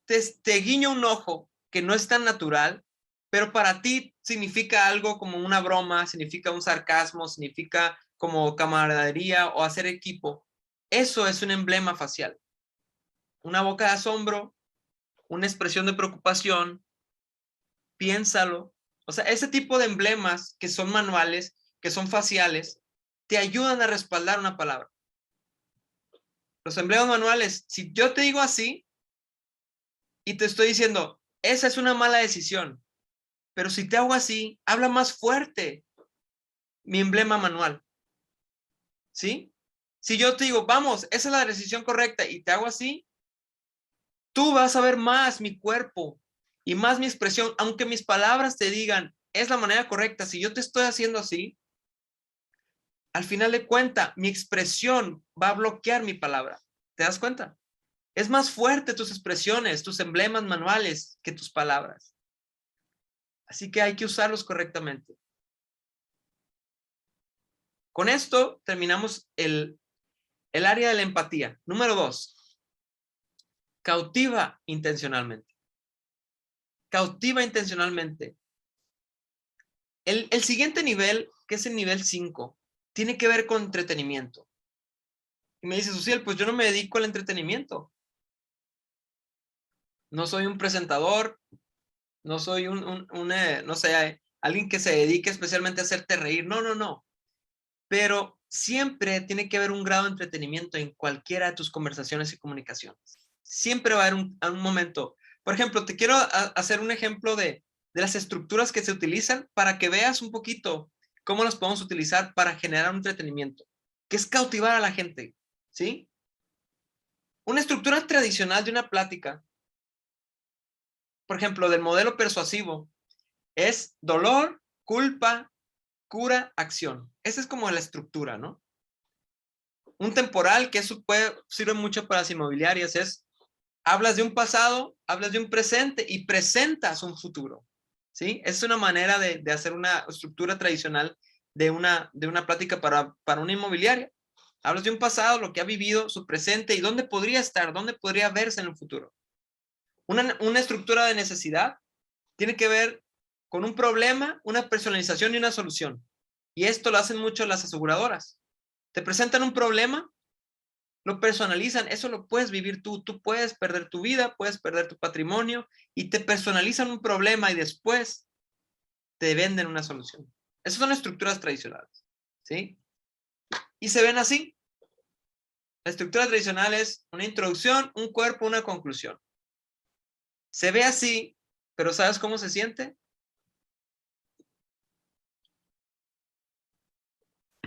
te guiño un ojo que no es tan natural, pero para ti significa algo como una broma, significa un sarcasmo, significa como camaradería o hacer equipo, eso es un emblema facial. Una boca de asombro, una expresión de preocupación, piénsalo. O sea, ese tipo de emblemas que son manuales, que son faciales, te ayudan a respaldar una palabra. Los emblemas manuales, si yo te digo así y te estoy diciendo, esa es una mala decisión, pero si te hago así, habla más fuerte mi emblema manual. ¿Sí? Si yo te digo, vamos, esa es la decisión correcta y te hago así, tú vas a ver más mi cuerpo y más mi expresión, aunque mis palabras te digan, es la manera correcta. Si yo te estoy haciendo así, al final de cuentas, mi expresión va a bloquear mi palabra. ¿Te das cuenta? Es más fuerte tus expresiones, tus emblemas manuales que tus palabras. Así que hay que usarlos correctamente. Con esto terminamos el área de la empatía. Número 2. Cautiva intencionalmente. Cautiva intencionalmente. El siguiente nivel, que es el nivel 5, tiene que ver con entretenimiento. Y me dices, Uciel, pues yo no me dedico al entretenimiento. No soy un presentador, no soy no sé, alguien que se dedique especialmente a hacerte reír. No, no, no. Pero siempre tiene que haber un grado de entretenimiento en cualquiera de tus conversaciones y comunicaciones. Siempre va a haber un momento. Por ejemplo, te quiero hacer un ejemplo de las estructuras que se utilizan para que veas un poquito cómo las podemos utilizar para generar un entretenimiento, que es cautivar a la gente, ¿sí? Una estructura tradicional de una plática, por ejemplo, del modelo persuasivo, es dolor, culpa, cura, acción. Esa es como la estructura, ¿no? un temporal, que eso sirve mucho para las inmobiliarias, es hablas de un pasado, hablas de un presente y presentas un futuro, ¿sí? Es una manera de hacer una estructura tradicional de una plática para una inmobiliaria. Hablas de un pasado, lo que ha vivido, su presente y dónde podría estar, dónde podría verse en el futuro. Una estructura de necesidad tiene que ver con un problema, una personalización y una solución. Y esto lo hacen mucho las aseguradoras. Te presentan un problema, lo personalizan, eso lo puedes vivir tú. Tú puedes perder tu vida, puedes perder tu patrimonio y te personalizan un problema y después te venden una solución. Esas son estructuras tradicionales, ¿sí? Y se ven así. La estructura tradicional es una introducción, un cuerpo, una conclusión. Se ve así, pero ¿sabes cómo se siente?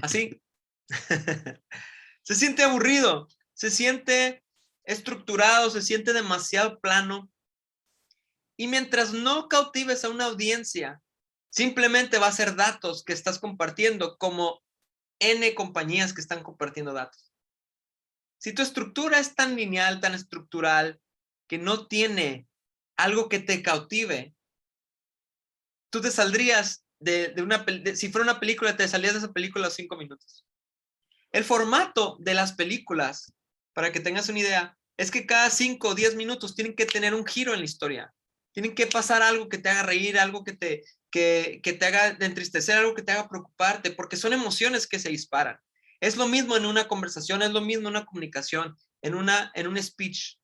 Así. Se siente aburrido, se siente estructurado, se siente demasiado plano. Y mientras no cautives a una audiencia, simplemente va a ser datos que estás compartiendo, como N compañías que están compartiendo datos. Si tu estructura es tan lineal, tan estructural, que no tiene algo que te cautive, tú te saldrías si fuera una película, te salías de esa película a los 5 minutos. El formato de las películas, para que tengas una idea, es que cada 5 o 10 minutos tienen que tener un giro en la historia. Tienen que pasar algo que te haga reír, algo que te haga entristecer, algo que te haga preocuparte, porque son emociones que se disparan. Es lo mismo en una conversación, es lo mismo en una comunicación, en un speech.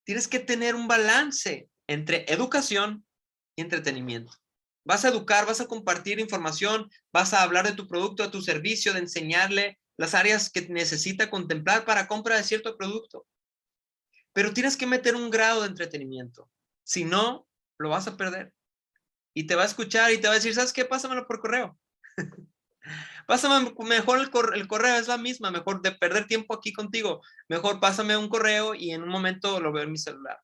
Tienes que tener un balance entre educación y entretenimiento. Vas a educar, vas a compartir información, vas a hablar de tu producto, de tu servicio, de enseñarle las áreas que necesita contemplar para compra de cierto producto. Pero tienes que meter un grado de entretenimiento. Si no, lo vas a perder. Y te va a escuchar y te va a decir, ¿sabes qué? Pásamelo por correo. Pásame mejor el correo, es la misma, mejor de perder tiempo aquí contigo. Mejor pásame un correo y en un momento lo veo en mi celular.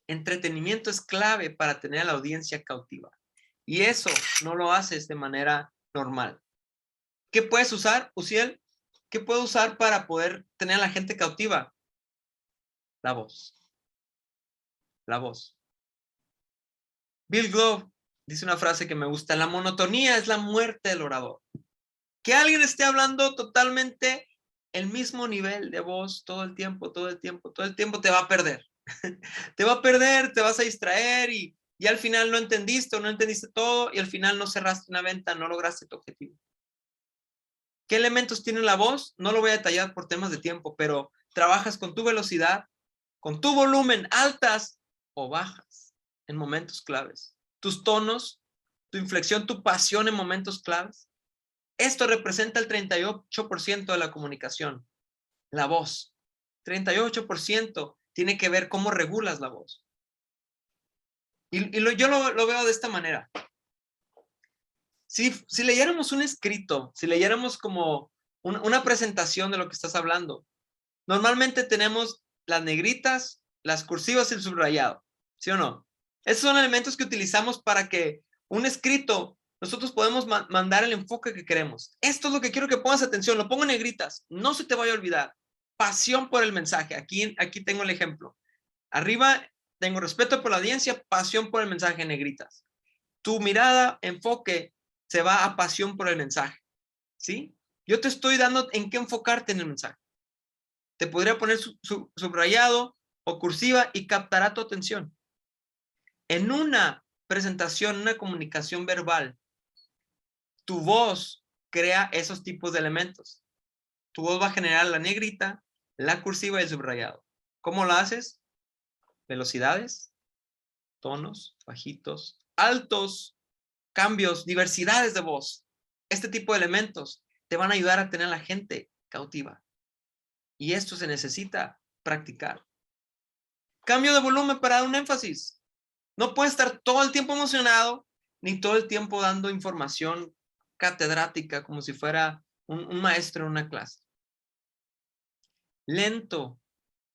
Entretenimiento es clave para tener a la audiencia cautiva. Y eso no lo haces de manera normal. ¿Qué puedes usar, Uciel? ¿Qué puedo usar para poder tener a la gente cautiva? La voz. La voz. Bill Glove dice una frase que me gusta: la monotonía es la muerte del orador. Que alguien esté hablando totalmente el mismo nivel de voz todo el tiempo, todo el tiempo, todo el tiempo, te va a perder. Te va a perder, te vas a distraer y al final no entendiste o no entendiste todo y al final no cerraste una venta, no lograste tu objetivo. ¿Qué elementos tiene la voz? No lo voy a detallar por temas de tiempo, pero trabajas con tu velocidad, con tu volumen, altas o bajas en momentos claves. Tus tonos, tu inflexión, tu pasión en momentos claves. Esto representa el 38% de la comunicación, la voz. 38% tiene que ver cómo regulas la voz. Yo lo veo de esta manera. Si leyéramos un escrito, si leyéramos como una presentación de lo que estás hablando, normalmente tenemos las negritas, las cursivas y el subrayado, ¿sí o no? Esos son elementos que utilizamos para que un escrito, nosotros podemos mandar el enfoque que queremos. Esto es lo que quiero que pongas atención, lo pongo en negritas, no se te vaya a olvidar. Pasión por el mensaje, aquí tengo el ejemplo. Arriba tengo respeto por la audiencia, pasión por el mensaje en negritas. Tu mirada, enfoque, se va a pasión por el mensaje, ¿sí? Yo te estoy dando en qué enfocarte en el mensaje. Te podría poner subrayado o cursiva y captará tu atención. En una presentación, una comunicación verbal, tu voz crea esos tipos de elementos. Tu voz va a generar la negrita, la cursiva y el subrayado. ¿Cómo lo haces? Velocidades, tonos, bajitos, altos, cambios, diversidades de voz. Este tipo de elementos te van a ayudar a tener a la gente cautiva. Y esto se necesita practicar. Cambio de volumen para dar un énfasis. No puedes estar todo el tiempo emocionado, ni todo el tiempo dando información catedrática como si fuera un maestro en una clase. Lento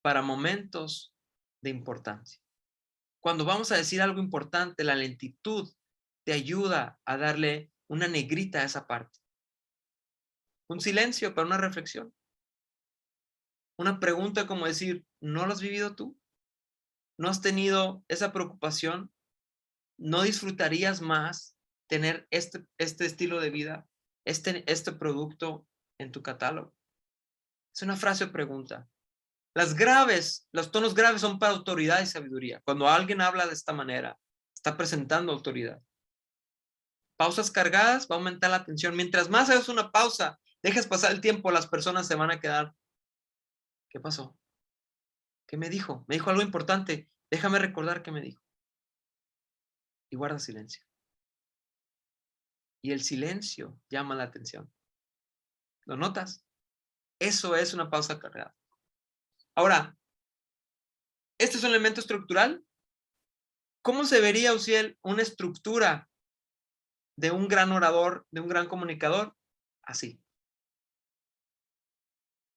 para momentos de importancia. Cuando vamos a decir algo importante, la lentitud te ayuda a darle una negrita a esa parte. Un silencio para una reflexión. Una pregunta como decir, ¿no lo has vivido tú? ¿No has tenido esa preocupación? ¿No disfrutarías más tener este estilo de vida, este producto en tu catálogo? Es una frase o pregunta. Los tonos graves son para autoridad y sabiduría. Cuando alguien habla de esta manera, está presentando autoridad. Pausas cargadas va a aumentar la atención. Mientras más hagas una pausa, dejes pasar el tiempo, las personas se van a quedar. ¿Qué pasó? ¿Qué me dijo? Me dijo algo importante. Déjame recordar qué me dijo. Y guarda silencio. Y el silencio llama la atención. ¿Lo notas? Eso es una pausa cargada. Ahora, este es un elemento estructural. ¿Cómo se vería, Uziel, una estructura de un gran orador, de un gran comunicador? Así.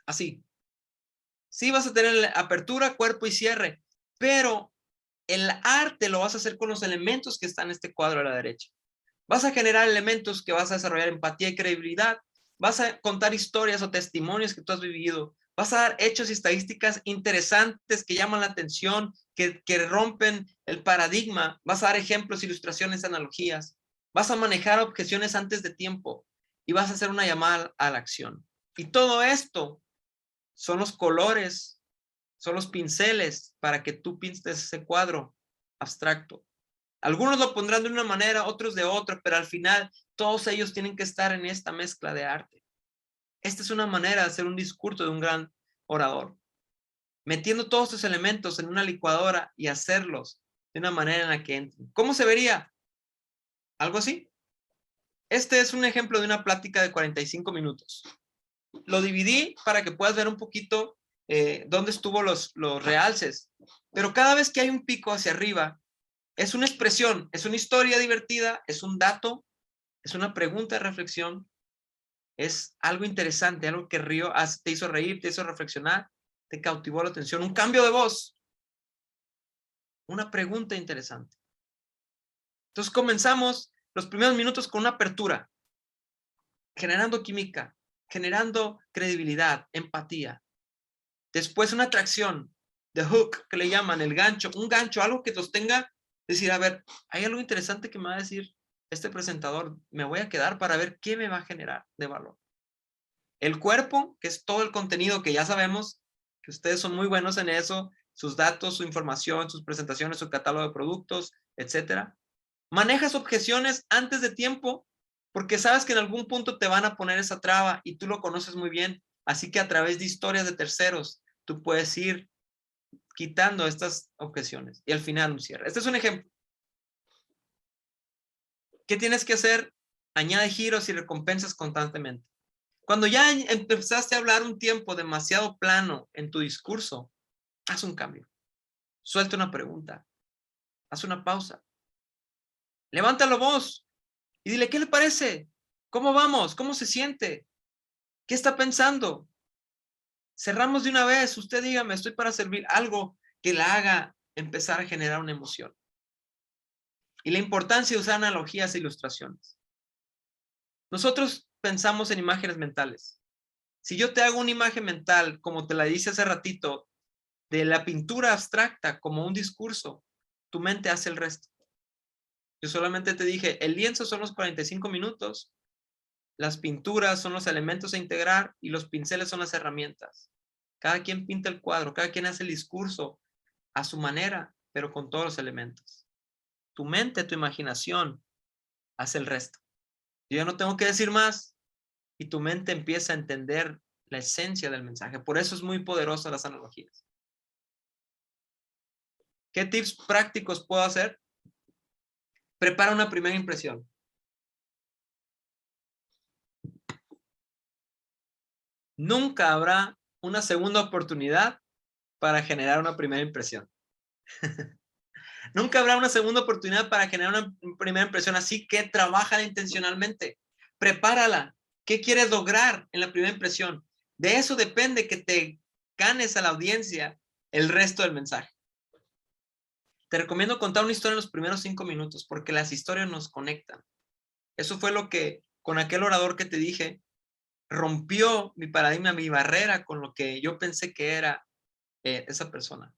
Así. Sí vas a tener apertura, cuerpo y cierre, pero el arte lo vas a hacer con los elementos que están en este cuadro a la derecha. Vas a generar elementos que vas a desarrollar empatía y credibilidad. Vas a contar historias o testimonios que tú has vivido. Vas a dar hechos y estadísticas interesantes que llaman la atención, que rompen el paradigma. Vas a dar ejemplos, ilustraciones, analogías. Vas a manejar objeciones antes de tiempo y vas a hacer una llamada a la acción. Y todo esto son los colores, son los pinceles para que tú pintes ese cuadro abstracto. Algunos lo pondrán de una manera, otros de otra, pero al final todos ellos tienen que estar en esta mezcla de arte. Esta es una manera de hacer un discurso de un gran orador. Metiendo todos estos elementos en una licuadora y hacerlos de una manera en la que entren. ¿Cómo se vería? Algo así. Este es un ejemplo de una plática de 45 minutos. Lo dividí para que puedas ver un poquito dónde estuvo los realces. Pero cada vez que hay un pico hacia arriba, es una expresión, es una historia divertida, es un dato, es una pregunta de reflexión, es algo interesante, algo que te hizo reír, te hizo reflexionar, te cautivó la atención, un cambio de voz, una pregunta interesante. Entonces comenzamos los primeros minutos con una apertura, generando química, generando credibilidad, empatía. Después una atracción, the hook, que le llaman, el gancho, un gancho, algo que los tenga, decir, a ver, hay algo interesante que me va a decir este presentador, me voy a quedar para ver qué me va a generar de valor. El cuerpo, que es todo el contenido que ya sabemos, que ustedes son muy buenos en eso, sus datos, su información, sus presentaciones, su catálogo de productos, etcétera. Manejas objeciones antes de tiempo, porque sabes que en algún punto te van a poner esa traba y tú lo conoces muy bien. Así que a través de historias de terceros, tú puedes ir quitando estas objeciones y al final un cierre. Este es un ejemplo. ¿Qué tienes que hacer? Añade giros y recompensas constantemente. Cuando ya empezaste a hablar un tiempo demasiado plano en tu discurso, haz un cambio. Suelta una pregunta. Haz una pausa. Levanta la voz y dile, ¿qué le parece? ¿Cómo vamos? ¿Cómo se siente? ¿Qué está pensando? Cerramos de una vez. Usted dígame, estoy para servir algo que la haga empezar a generar una emoción. Y la importancia de usar analogías e ilustraciones. Nosotros pensamos en imágenes mentales. Si yo te hago una imagen mental, como te la hice hace ratito, de la pintura abstracta como un discurso, tu mente hace el resto. Yo solamente te dije, el lienzo son los 45 minutos, las pinturas son los elementos a integrar y los pinceles son las herramientas. Cada quien pinta el cuadro, cada quien hace el discurso a su manera, pero con todos los elementos. Tu mente, tu imaginación hace el resto. Yo ya no tengo que decir más y tu mente empieza a entender la esencia del mensaje. Por eso es muy poderosa las analogías. ¿Qué tips prácticos puedo hacer? Prepara una primera impresión. Nunca habrá una segunda oportunidad para generar una primera impresión. Nunca habrá una segunda oportunidad para generar una primera impresión, así que trabájala intencionalmente. Prepárala. ¿Qué quieres lograr en la primera impresión? De eso depende que te ganes a la audiencia el resto del mensaje. Te recomiendo contar una historia en los primeros 5 minutos porque las historias nos conectan. Eso fue lo que con aquel orador que te dije, rompió mi paradigma, mi barrera con lo que yo pensé que era esa persona.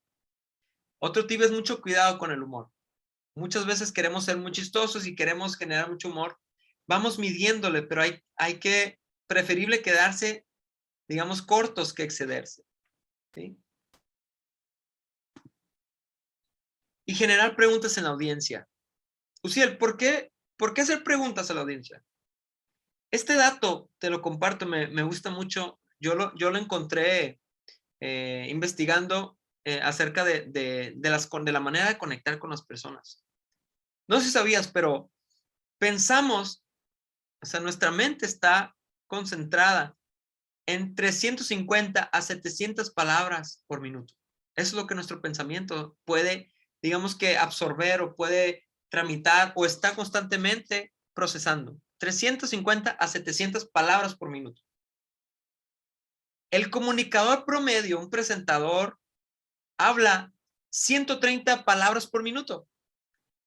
Otro tip es mucho cuidado con el humor. Muchas veces queremos ser muy chistosos y queremos generar mucho humor. Vamos midiéndole, pero hay que preferible quedarse, digamos, cortos que excederse. ¿Sí? Y generar preguntas en la audiencia. Uciel, ¿por qué hacer preguntas a la audiencia? Este dato, te lo comparto, me gusta mucho. Yo lo encontré investigando acerca de la manera de conectar con las personas. No sé si sabías, pero pensamos, o sea, nuestra mente está concentrada en 350 a 700 palabras por minuto. Eso es lo que nuestro pensamiento puede, digamos que absorber o puede tramitar o está constantemente procesando. 350 a 700 palabras por minuto. El comunicador promedio, un presentador, habla 130 palabras por minuto.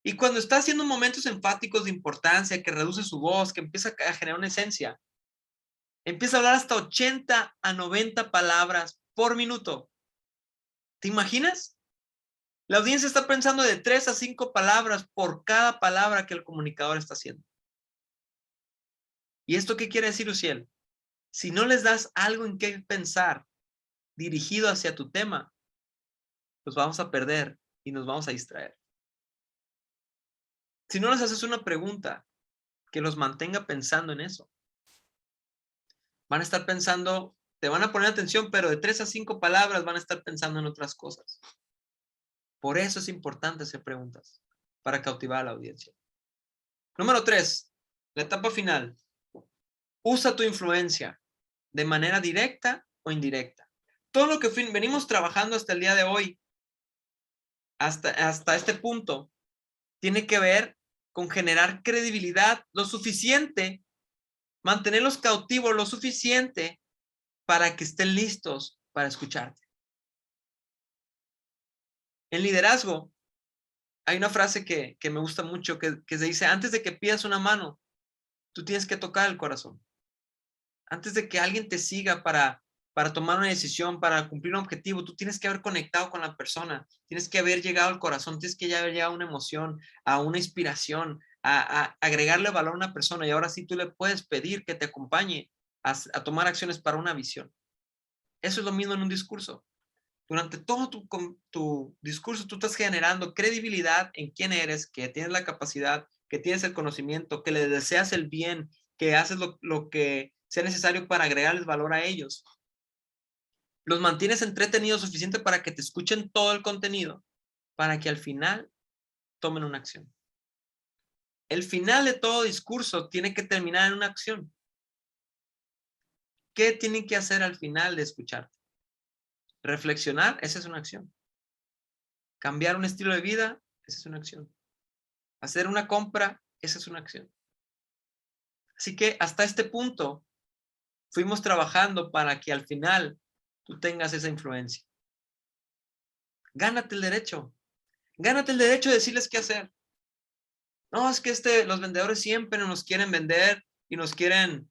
Y cuando está haciendo momentos enfáticos de importancia, que reduce su voz, que empieza a generar una esencia, empieza a hablar hasta 80 a 90 palabras por minuto. ¿Te imaginas? La audiencia está pensando de 3 a 5 palabras por cada palabra que el comunicador está haciendo. ¿Y esto qué quiere decir, Uciel? Si no les das algo en qué pensar dirigido hacia tu tema, los vamos a perder y nos vamos a distraer. Si no les haces una pregunta que los mantenga pensando en eso, van a estar pensando, te van a poner atención, pero de 3 a 5 palabras van a estar pensando en otras cosas. Por eso es importante hacer preguntas, para cautivar a la audiencia. Número 3, la etapa final. Usa tu influencia de manera directa o indirecta. Todo lo que venimos trabajando hasta el día de hoy, hasta este punto, tiene que ver con generar credibilidad lo suficiente, mantenerlos cautivos lo suficiente para que estén listos para escucharte. En liderazgo, hay una frase que me gusta mucho que se dice, antes de que pidas una mano, tú tienes que tocar el corazón. Antes de que alguien te siga para tomar una decisión, para cumplir un objetivo, tú tienes que haber conectado con la persona, tienes que haber llegado al corazón, tienes que haber llegado a una emoción, a una inspiración, a agregarle valor a una persona y ahora sí tú le puedes pedir que te acompañe a tomar acciones para una visión. Eso es lo mismo en un discurso. Durante todo tu discurso tú estás generando credibilidad en quién eres, que tienes la capacidad, que tienes el conocimiento, que le deseas el bien, que haces lo que sea necesario para agregarles valor a ellos. Los mantienes entretenidos suficiente para que te escuchen todo el contenido, para que al final tomen una acción. El final de todo discurso tiene que terminar en una acción. ¿Qué tienen que hacer al final de escucharte? Reflexionar, esa es una acción. Cambiar un estilo de vida, esa es una acción. Hacer una compra, esa es una acción. Así que hasta este punto fuimos trabajando para que al final tú tengas esa influencia. Gánate el derecho. Gánate el derecho de decirles qué hacer. No, es que los vendedores siempre nos quieren vender y nos quieren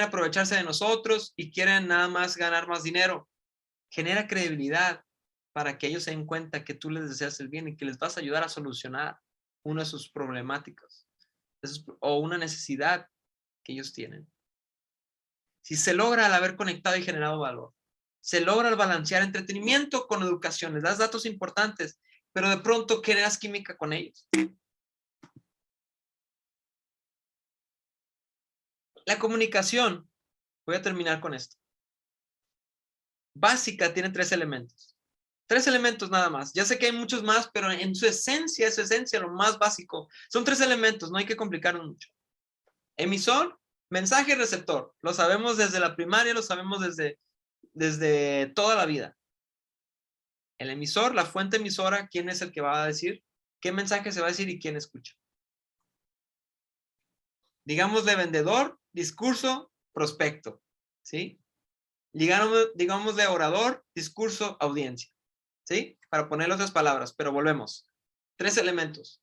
aprovecharse de nosotros y quieren nada más ganar más dinero. Genera credibilidad para que ellos se den cuenta que tú les deseas el bien y que les vas a ayudar a solucionar una de sus problemáticas o una necesidad que ellos tienen. Si se logra al haber conectado y generado valor, se logra al balancear entretenimiento con educación, les das datos importantes, pero de pronto generas química con ellos. La comunicación, voy a terminar con esto. Básica tiene 3 elementos. 3 elementos nada más. Ya sé que hay muchos más, pero en su esencia, lo más básico, son 3 elementos, no hay que complicarlo mucho. Emisor, mensaje y receptor. Lo sabemos desde la primaria, lo sabemos desde toda la vida. El emisor, la fuente emisora, ¿quién es el que va a decir? ¿Qué mensaje se va a decir y quién escucha? Digamos de vendedor, discurso, prospecto. ¿Sí? Digamos de orador, discurso, audiencia. ¿Sí? Para ponerle otras palabras, pero volvemos. 3 elementos.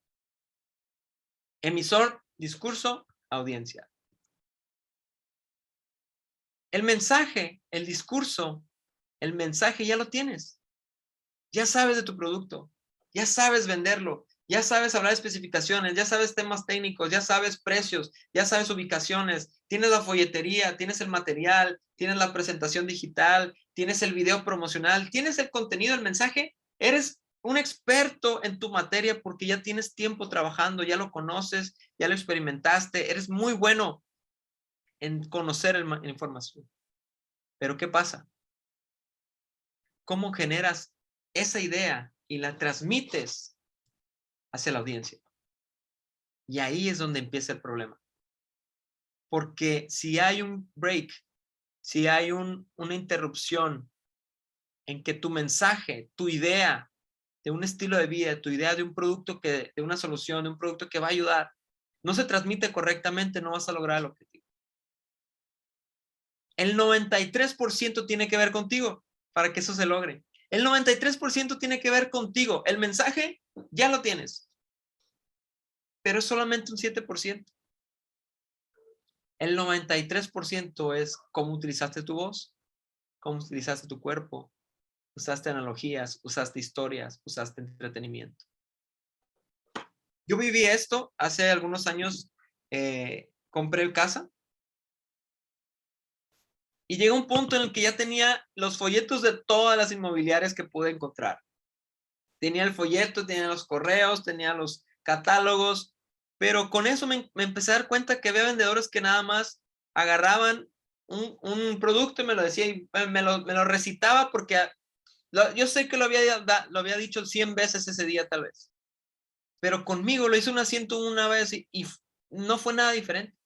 Emisor, discurso, audiencia. El mensaje, el discurso, el mensaje ya lo tienes. Ya sabes de tu producto, ya sabes venderlo, ya sabes hablar de especificaciones, ya sabes temas técnicos, ya sabes precios, ya sabes ubicaciones, tienes la folletería, tienes el material, tienes la presentación digital, tienes el video promocional, tienes el contenido, el mensaje. Eres un experto en tu materia porque ya tienes tiempo trabajando, ya lo conoces, ya lo experimentaste, eres muy bueno en conocer la información. Pero ¿qué pasa? ¿Cómo generas esa idea y la transmites hacia la audiencia? Y ahí es donde empieza el problema. Porque si hay un break, si hay una interrupción en que tu mensaje, tu idea de un estilo de vida, tu idea de un producto, de una solución, de un producto que va a ayudar, no se transmite correctamente, no vas a lograr el objetivo. El 93% tiene que ver contigo para que eso se logre. El 93% tiene que ver contigo. El mensaje ya lo tienes, pero es solamente un 7%. El 93% es cómo utilizaste tu voz, cómo utilizaste tu cuerpo, usaste analogías, usaste historias, usaste entretenimiento. Yo viví esto hace algunos años, compré casa y llegó un punto en el que ya tenía los folletos de todas las inmobiliarias que pude encontrar. Tenía el folleto, tenía los correos, tenía los catálogos, pero con eso me empecé a dar cuenta que había vendedores que nada más agarraban un producto y me lo decía y me lo recitaba porque yo sé que lo había dicho 100 veces ese día tal vez, pero conmigo lo hizo unas 101 vez y no fue nada diferente.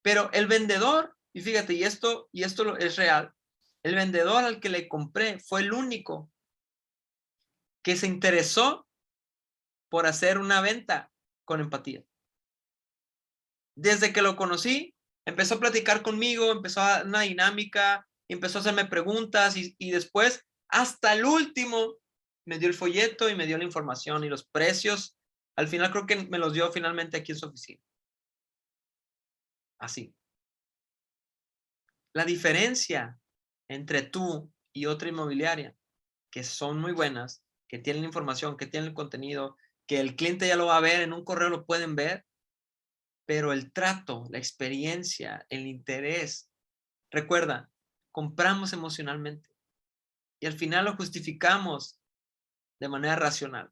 Pero el vendedor, y fíjate, y esto es real, el vendedor al que le compré fue el único que se interesó por hacer una venta con empatía. Desde que lo conocí, empezó a platicar conmigo, empezó a una dinámica, empezó a hacerme preguntas y después, hasta el último, me dio el folleto y me dio la información y los precios. Al final creo que me los dio finalmente aquí en su oficina. Así. La diferencia entre tú y otra inmobiliaria, que son muy buenas, que tienen la información, que tienen el contenido, que el cliente ya lo va a ver, en un correo lo pueden ver, pero el trato, la experiencia, el interés, recuerda, compramos emocionalmente y al final lo justificamos de manera racional.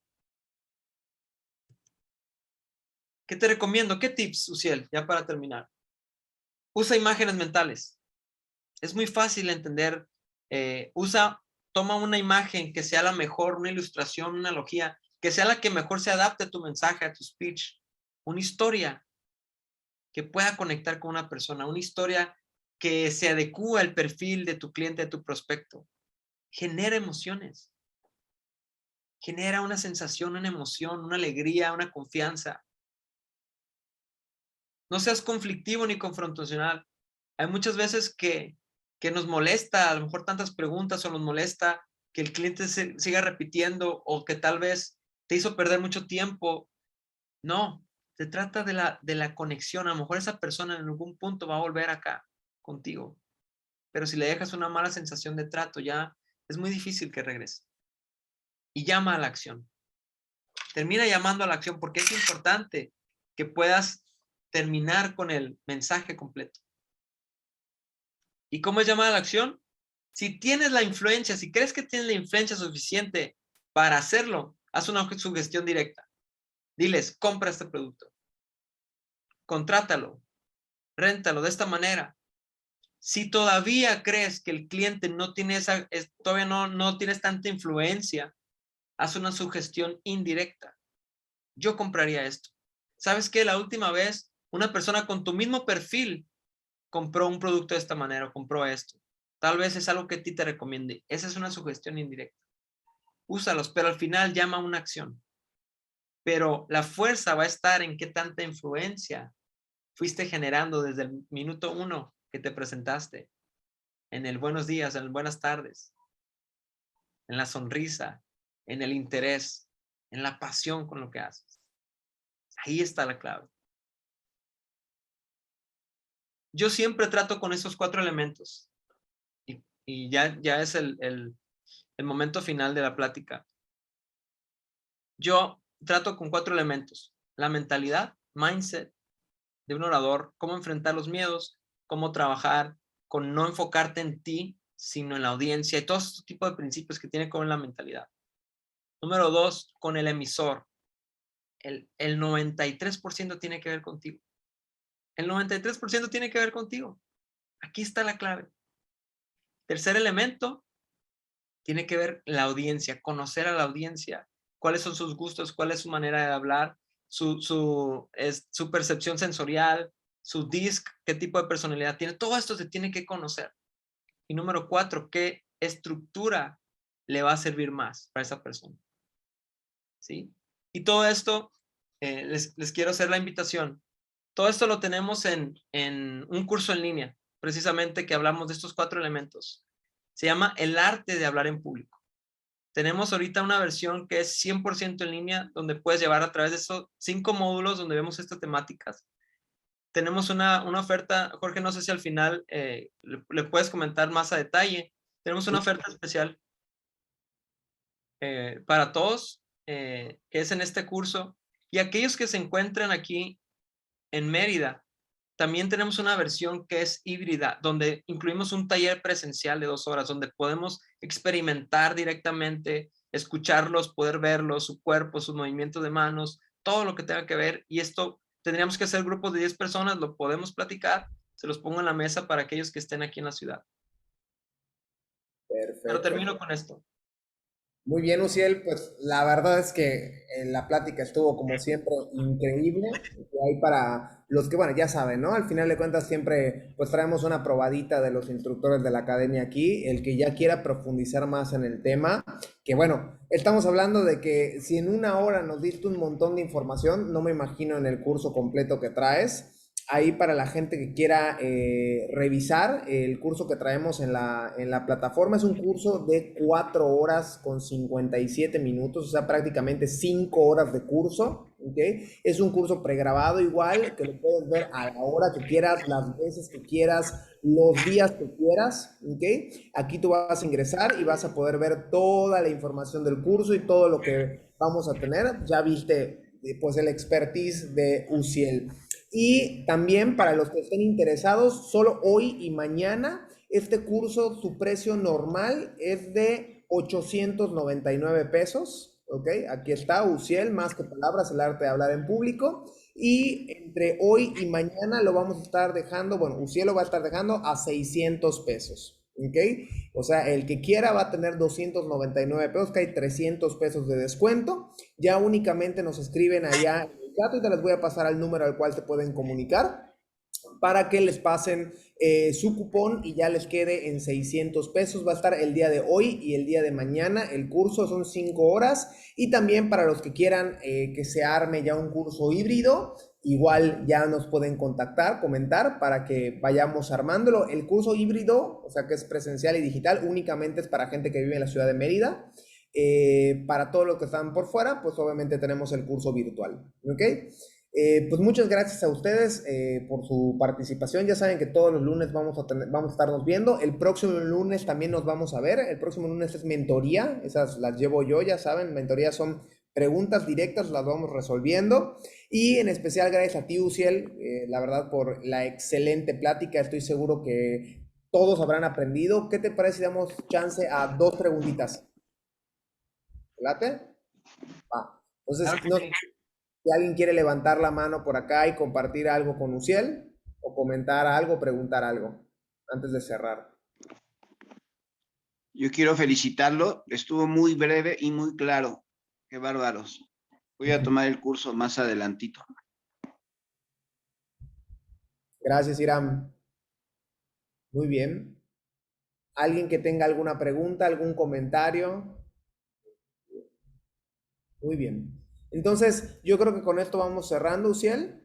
¿Qué te recomiendo? ¿Qué tips, Uciel? Ya para terminar. Usa imágenes mentales. Es muy fácil entender. Toma una imagen que sea la mejor, una ilustración, una analogía, que sea la que mejor se adapte a tu mensaje, a tu speech. Una historia que pueda conectar con una persona, una historia que se adecúe al perfil de tu cliente, de tu prospecto. Genera emociones. Genera una sensación, una emoción, una alegría, una confianza. No seas conflictivo ni confrontacional. Hay muchas veces que nos molesta, a lo mejor tantas preguntas, o nos molesta que el cliente siga repitiendo o que tal vez te hizo perder mucho tiempo. No, se trata de la conexión. A lo mejor esa persona en algún punto va a volver acá contigo, pero si le dejas una mala sensación de trato, ya es muy difícil que regrese. Y llama a la acción. Termina llamando a la acción porque es importante que puedas terminar con el mensaje completo. ¿Y cómo es llamar a la acción? Si tienes la influencia, si crees que tienes la influencia suficiente para hacerlo, haz una sugestión directa. Diles, compra este producto. Contrátalo. Réntalo de esta manera. Si todavía crees que el cliente no tiene todavía no tienes tanta influencia, haz una sugestión indirecta. Yo compraría esto. ¿Sabes qué? La última vez, una persona con tu mismo perfil compró un producto de esta manera, compró esto. Tal vez es algo que a ti te recomiende. Esa es una sugestión indirecta. Úsalos, pero al final llama a una acción. Pero la fuerza va a estar en qué tanta influencia fuiste generando desde el minuto 1 que te presentaste. En el buenos días, en el buenas tardes, en la sonrisa, en el interés, en la pasión con lo que haces. Ahí está la clave. Yo siempre trato con esos 4 elementos y ya es el momento final de la plática. Yo trato con 4 elementos: la mentalidad, mindset de un orador, cómo enfrentar los miedos, cómo trabajar con no enfocarte en ti, sino en la audiencia y todo este tipo de principios que tiene con la mentalidad. Número 2, con el emisor. El 93% tiene que ver contigo. El 93% tiene que ver contigo. Aquí está la clave. Tercer elemento, tiene que ver la audiencia, conocer a la audiencia, cuáles son sus gustos, cuál es su manera de hablar, su percepción sensorial, su disc, qué tipo de personalidad tiene. Todo esto se tiene que conocer. Y número 4, qué estructura le va a servir más para esa persona. ¿Sí? Y todo esto, les quiero hacer la invitación. Todo esto lo tenemos en un curso en línea, precisamente que hablamos de estos 4 elementos. Se llama El arte de hablar en público. Tenemos ahorita una versión que es 100% en línea, donde puedes llevar a través de esos 5 módulos donde vemos estas temáticas. Tenemos una oferta, Jorge, no sé si al final le puedes comentar más a detalle. Tenemos una oferta especial para todos, que es en este curso. Y aquellos que se encuentran aquí en Mérida, también tenemos una versión que es híbrida, donde incluimos un taller presencial de 2 horas, donde podemos experimentar directamente, escucharlos, poder verlos, su cuerpo, sus movimientos de manos, todo lo que tenga que ver. Y esto tendríamos que hacer grupos de 10 personas, lo podemos platicar, se los pongo en la mesa para aquellos que estén aquí en la ciudad. Pero Perfecto. termino con esto. Muy bien, Uciel, pues la verdad es que la plática estuvo como siempre increíble. Y ahí para los que, bueno, ya saben, ¿no? Al final de cuentas siempre pues traemos una probadita de los instructores de la academia aquí, el que ya quiera profundizar más en el tema, que bueno, estamos hablando de que si en una hora nos diste un montón de información, no me imagino en el curso completo que traes. Ahí para la gente que quiera revisar el curso que traemos en la plataforma, es un curso de 4 horas con 57 minutos, o sea, prácticamente 5 horas de curso, ¿ok? Es un curso pregrabado igual, que lo puedes ver a la hora que quieras, las veces que quieras, los días que quieras, ¿ok? Aquí tú vas a ingresar y vas a poder ver toda la información del curso y todo lo que vamos a tener. Ya viste, pues, el expertise de Uciel. Y también para los que estén interesados, solo hoy y mañana, este curso, su precio normal es de 899 pesos. ¿Ok? Aquí está, Uciel, más que palabras, el arte de hablar en público. Y entre hoy y mañana lo vamos a estar dejando, bueno, Uciel lo va a estar dejando a 600 pesos. ¿Ok? O sea, el que quiera va a tener 299 pesos, que hay 300 pesos de descuento. Ya únicamente nos escriben allá y te les voy a pasar al número al cual se pueden comunicar para que les pasen su cupón y ya les quede en 600 pesos. Va a estar el día de hoy y el día de mañana. El curso son 5 horas y también para los que quieran que se arme ya un curso híbrido, igual ya nos pueden contactar, comentar para que vayamos armándolo. El curso híbrido, o sea que es presencial y digital, únicamente es para gente que vive en la ciudad de Mérida. Para todos los que están por fuera, pues obviamente tenemos el curso virtual. ¿Ok? Pues muchas gracias a ustedes por su participación. Ya saben que todos los lunes vamos a estarnos viendo. El próximo lunes también nos vamos a ver. El próximo lunes es mentoría. Esas las llevo yo, ya saben. Mentorías son preguntas directas, las vamos resolviendo. Y en especial gracias a ti, Uciel, la verdad, por la excelente plática. Estoy seguro que todos habrán aprendido. ¿Qué te parece si damos chance a 2 preguntitas? ¿Late? Va. Entonces, Claro que no, sí. si alguien quiere levantar la mano por acá y compartir algo con Uciel, o comentar algo, preguntar algo, antes de cerrar. Yo quiero felicitarlo, estuvo muy breve y muy claro. Qué bárbaros. Voy a tomar el curso más adelantito. Gracias, Iram. Muy bien. ¿Alguien que tenga alguna pregunta, algún comentario? Muy bien. Entonces, yo creo que con esto vamos cerrando, Uciel.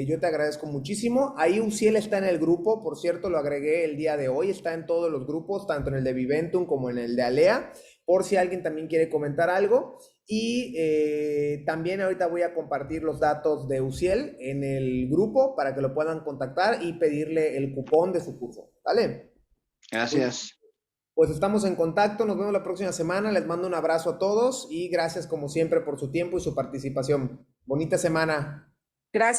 Yo te agradezco muchísimo. Ahí Uciel está en el grupo, por cierto, lo agregué el día de hoy, está en todos los grupos, tanto en el de Viventum como en el de Alea, por si alguien también quiere comentar algo. Y también ahorita voy a compartir los datos de Uciel en el grupo para que lo puedan contactar y pedirle el cupón de su curso. ¿Vale? Gracias. Pues estamos en contacto, nos vemos la próxima semana, les mando un abrazo a todos y gracias como siempre por su tiempo y su participación. Bonita semana. Gracias.